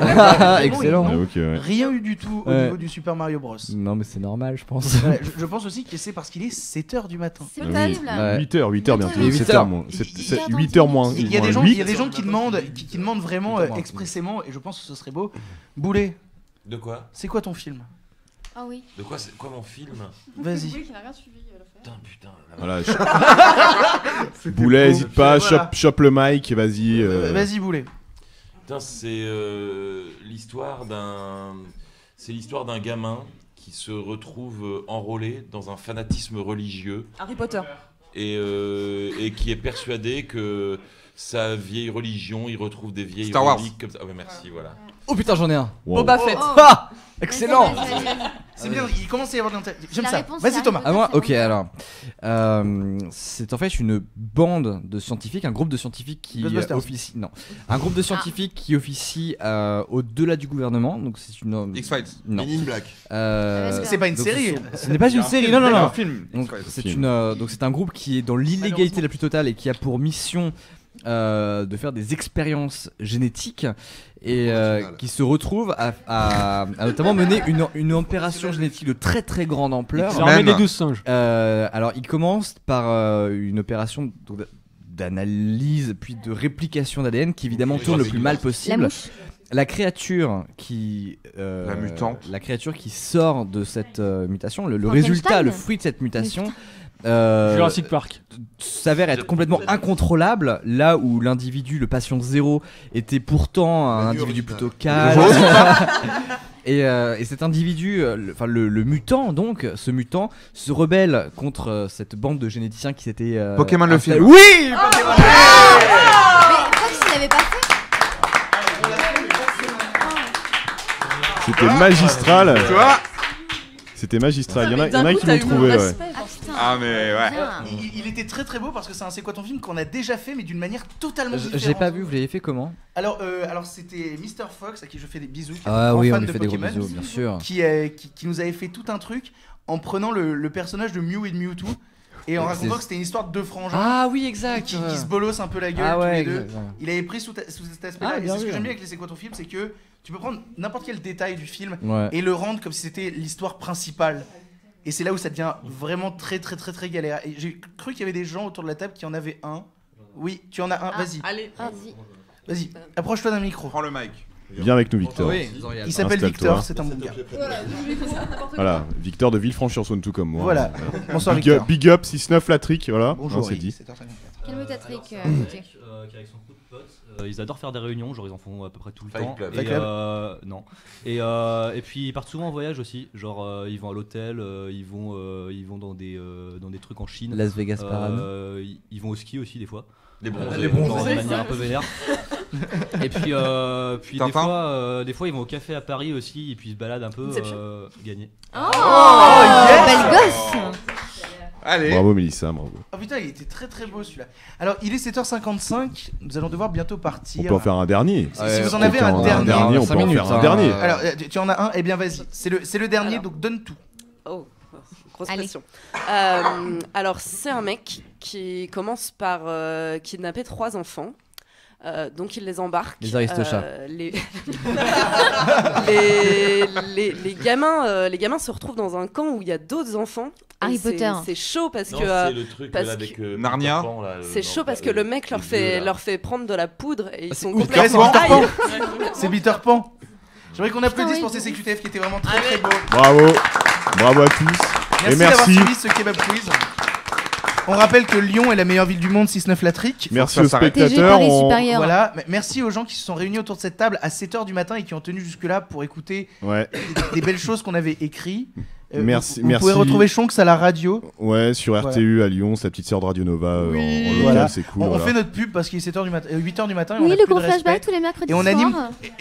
Excellent. ils n'ont Ah, ok, ouais. Rien eu du tout au Ouais. niveau du Super Mario Bros. Non, mais c'est normal, je pense. Ouais, je pense aussi que c'est parce qu'il est 7h du matin. C'est Oui. terrible. Ouais. 8h bientôt. Il est 7h moins. Il- C'est il- 8h moins. Il y a des gens, 8. il y a des gens qui demandent vraiment Huit heures moins. expressément, et je pense que ce serait beau. Boulet, De quoi c'est quoi ton film? Ah oui. De quoi c'est quoi mon film? Vas-y. Putain. Voilà. Boulet, hésite pas, Voilà. chope le mic, vas-y. Vas-y, Boulet. Putain, c'est l'histoire d'un gamin qui se retrouve enrôlé dans un fanatisme religieux Harry Potter. et qui est persuadé que sa vieille religion, il retrouve des vieilles Star Wars. reliques comme ça. Ah ouais, merci, voilà. Oh putain, j'en ai un. Wow. Boba Fett. Oh. Ah, excellent. Vas-y, vas-y, vas-y. C'est bien, il commence à y avoir de l'intérêt. J'aime La ça. réponse, Vas-y, c'est Thomas. Harry À moi, Potter, ok, c'est bon. alors. C'est en fait une bande de scientifiques, un groupe de scientifiques qui Ghostbusters. officie. Non, un groupe de scientifiques qui officie au-delà du gouvernement. Donc c'est une. X-Files. Non. Men in Black. C'est pas une donc série. Ce n'est pas une série, non, non, non. Film. Donc X-Files. c'est donc c'est un groupe qui est dans l'illégalité la plus totale et qui a pour mission de faire des expériences génétiques et qui se retrouve à notamment mener une opération génétique de très très grande ampleur. C'est l'armée Même. des 12 singes. Alors il commence par une opération d'analyse puis de réplication d'ADN qui évidemment tourne le plus mal La possible. mouche. La créature qui La mutante. la créature qui sort de cette mutation, le Frankenstein. résultat, le fruit de cette mutation Jurassic Park s'avère être complètement incontrôlable, là où l'individu, le patient zéro, était pourtant un individu plutôt calme. Et cet individu, le mutant donc, ce mutant se rebelle contre cette bande de généticiens qui s'était Pokémon le film. Oui, Pokémon. Mais Fox il l'avait pas fait. C'était magistral. Tu vois? C'était magistral. Il y en a D'un coup, qui t'as l'ont eu trouvé. mon Ouais. respect, Ah mais ouais. Il était très très beau parce que c'est un C'est quoi ton film qu'on a déjà fait mais d'une manière totalement différente. J'ai pas vu, vous l'avez fait comment? Alors c'était Mr. Fox à qui je fais des bisous. Qui est Ah un oui, on fan lui de fait des gros Pokémon, bisous, bien sûr. qui nous avait fait tout un truc en prenant le personnage de Mew et de Mewtwo et en racontant que c'était une histoire de deux frangins. Ah oui, exact. Qui se bolossent un peu la gueule Ah tous ouais, les deux. exact. Il avait pris sous cet aspect-là. Ah, et bien c'est ce que vu. j'aime bien avec les C'est quoi ton film, c'est que tu peux prendre n'importe quel détail du film Ouais. et le rendre comme si c'était l'histoire principale. Et c'est là où ça devient vraiment très très très très galère. Et j'ai cru qu'il y avait des gens autour de la table qui en avaient un. Oui, tu en as un. Vas-y. Allez. Vas-y. Approche-toi d'un micro. Prends le mic. Viens avec nous, Victor. Oui, Il s'appelle Installe-toi. Victor, c'est un bon gars. Voilà, Victor de Villefranche-sur-Saône, tout comme moi. Voilà. Bonsoir, Big Victor. up, Big up 6-9 la trick, voilà. Bonjour, c'est oui, dit. 7h54. Quel mot Tatrick qui avec son groupe de potes, ils adorent faire des réunions, genre ils en font à peu près tout le Fight temps. Club. Et, Fight Club. non. Et puis ils partent souvent en voyage aussi, genre ils vont à l'hôtel, ils vont dans des trucs en Chine. Las Vegas Parade. Ils vont au ski aussi des fois. Les bronzés. Les bronzés, de manière un peu vénère. Et puis des fois ils vont au café à Paris aussi et puis ils se baladent un peu gagner. Belle gosse. Allez. Bravo Mélissa, bravo. Oh putain, il était très très beau celui-là. Alors, il est 7h55, nous allons devoir bientôt partir. On peut en faire un dernier. Si vous en avez un dernier, on peut en faire un dernier. Alors, tu en as un, eh bien vas-y. C'est le dernier, donc donne tout. Oh, grosse Allez. pression. Alors, c'est un mec qui commence par kidnapper 3 enfants. Donc il les embarque. Les Aristochats. Les gamins se retrouvent dans un camp où il y a d'autres enfants. Harry Et Potter. C'est chaud parce Non, que c'est le truc parce là, avec que- Narnia. Peter Pan, là, c'est non, chaud parce que le mec leur fait là. prendre de la poudre et ils sont Peter complètement Pan. high. C'est Peter Pan. J'aimerais qu'on applaudisse oui, pour de ces ouf. CQTF qui étaient vraiment très très beaux. Bravo. Bravo à tous. Et Merci d'avoir merci. suivi ce kebab quiz. On rappelle que Lyon est la meilleure ville du monde, 6-9 la trique. Merci Ça aux s'arrête. TG spectateurs. Paris on- supérieur. Voilà, merci aux gens qui se sont réunis autour de cette table à 7h du matin et qui ont tenu jusque-là pour écouter Ouais, des belles choses qu'on avait écrites. Merci- Vous merci. pouvez retrouver Shonks à la radio. ouais, sur RTU à Lyon, sa petite sœur de Radio Nova Oui. en local, Voilà. c'est cool. On voilà. fait notre pub parce qu'il est 7h du matin, 8h du matin. Et on Oui, a le plus gros de respect. flashback tous les mercredis Et on soirs. anime.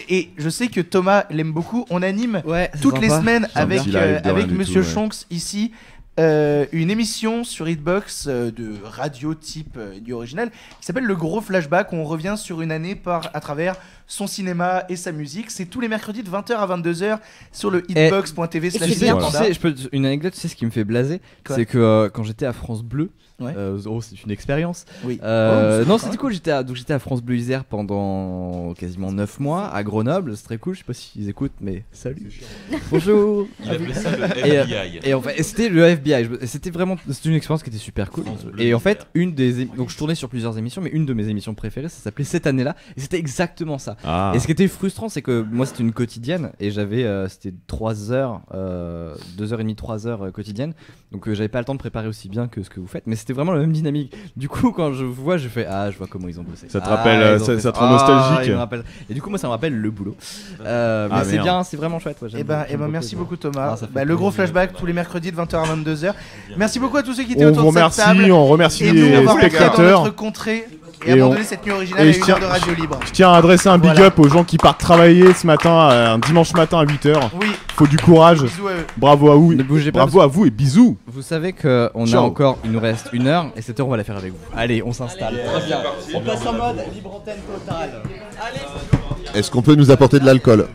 Et je sais que Thomas l'aime beaucoup. On anime Ouais, c'est toutes les sympa. semaines C'est un avec, petit live de avec rien du Monsieur tout, ouais. Shonks ici. Une émission sur Hitbox de radio type du original qui s'appelle Le Gros Flashback où on revient sur une année à travers son cinéma et sa musique. C'est tous les mercredis de 20h à 22h sur le hitbox.tv. c'est Tu sais, bien. tu sais, une anecdote, tu sais ce qui me fait blaser, Quoi c'est que quand j'étais à France Bleu, Ouais. c'est une expérience. Oui. Non, c'était cool. J'étais à France Bleu Isère pendant quasiment 9 mois à Grenoble. C'est très cool. Je sais pas s'ils écoutent, mais salut. Bonjour. Il appelait ça le Et, FBI. Et en fait, c'était le FBI. C'était une expérience qui était super cool. France Bleu Et en Isère. fait, donc je tournais sur plusieurs émissions, mais une de mes émissions préférées, ça s'appelait Cette année-là, et c'était exactement ça. Ah. Et ce qui était frustrant, c'est que moi c'était une quotidienne et j'avais c'était 3 heures, 2h30, 3 heures quotidiennes. Donc j'avais pas le temps de préparer aussi bien que ce que vous faites, mais c'était vraiment la même dynamique. Du coup, quand je vois, je fais je vois comment ils ont bossé. Ça te rappelle, ils ont ça- fait ça te rend nostalgique. ils me rappellent. Et du coup, moi ça me rappelle le boulot. Mais c'est merde. bien, c'est vraiment chouette. Ouais, j'aime Et ben, beaucoup, merci beaucoup Thomas. Ah, ça fait Le Gros plaisir. Flashback tous les mercredis de 20h à 22h. Merci beaucoup à tous ceux qui étaient On autour vous de cette remercie, table. on remercie Et nous, les on va rentrer dans spectateurs. notre contrée et Et abandonner on- cette nuit originale et à je une tiens- heure de radio libre. Je tiens à adresser un big Voilà. up aux gens qui partent travailler ce matin, un dimanche matin à 8h. Oui. Faut du courage. Bisous à eux. Bravo à vous. Ne bougez pas, Bravo à vous et bisous. Vous savez que il nous reste 1 heure et cette heure on va la faire avec vous. Allez, on s'installe. Très bien. On passe en mode libre antenne totale. Est-ce qu'on peut nous apporter de l'alcool?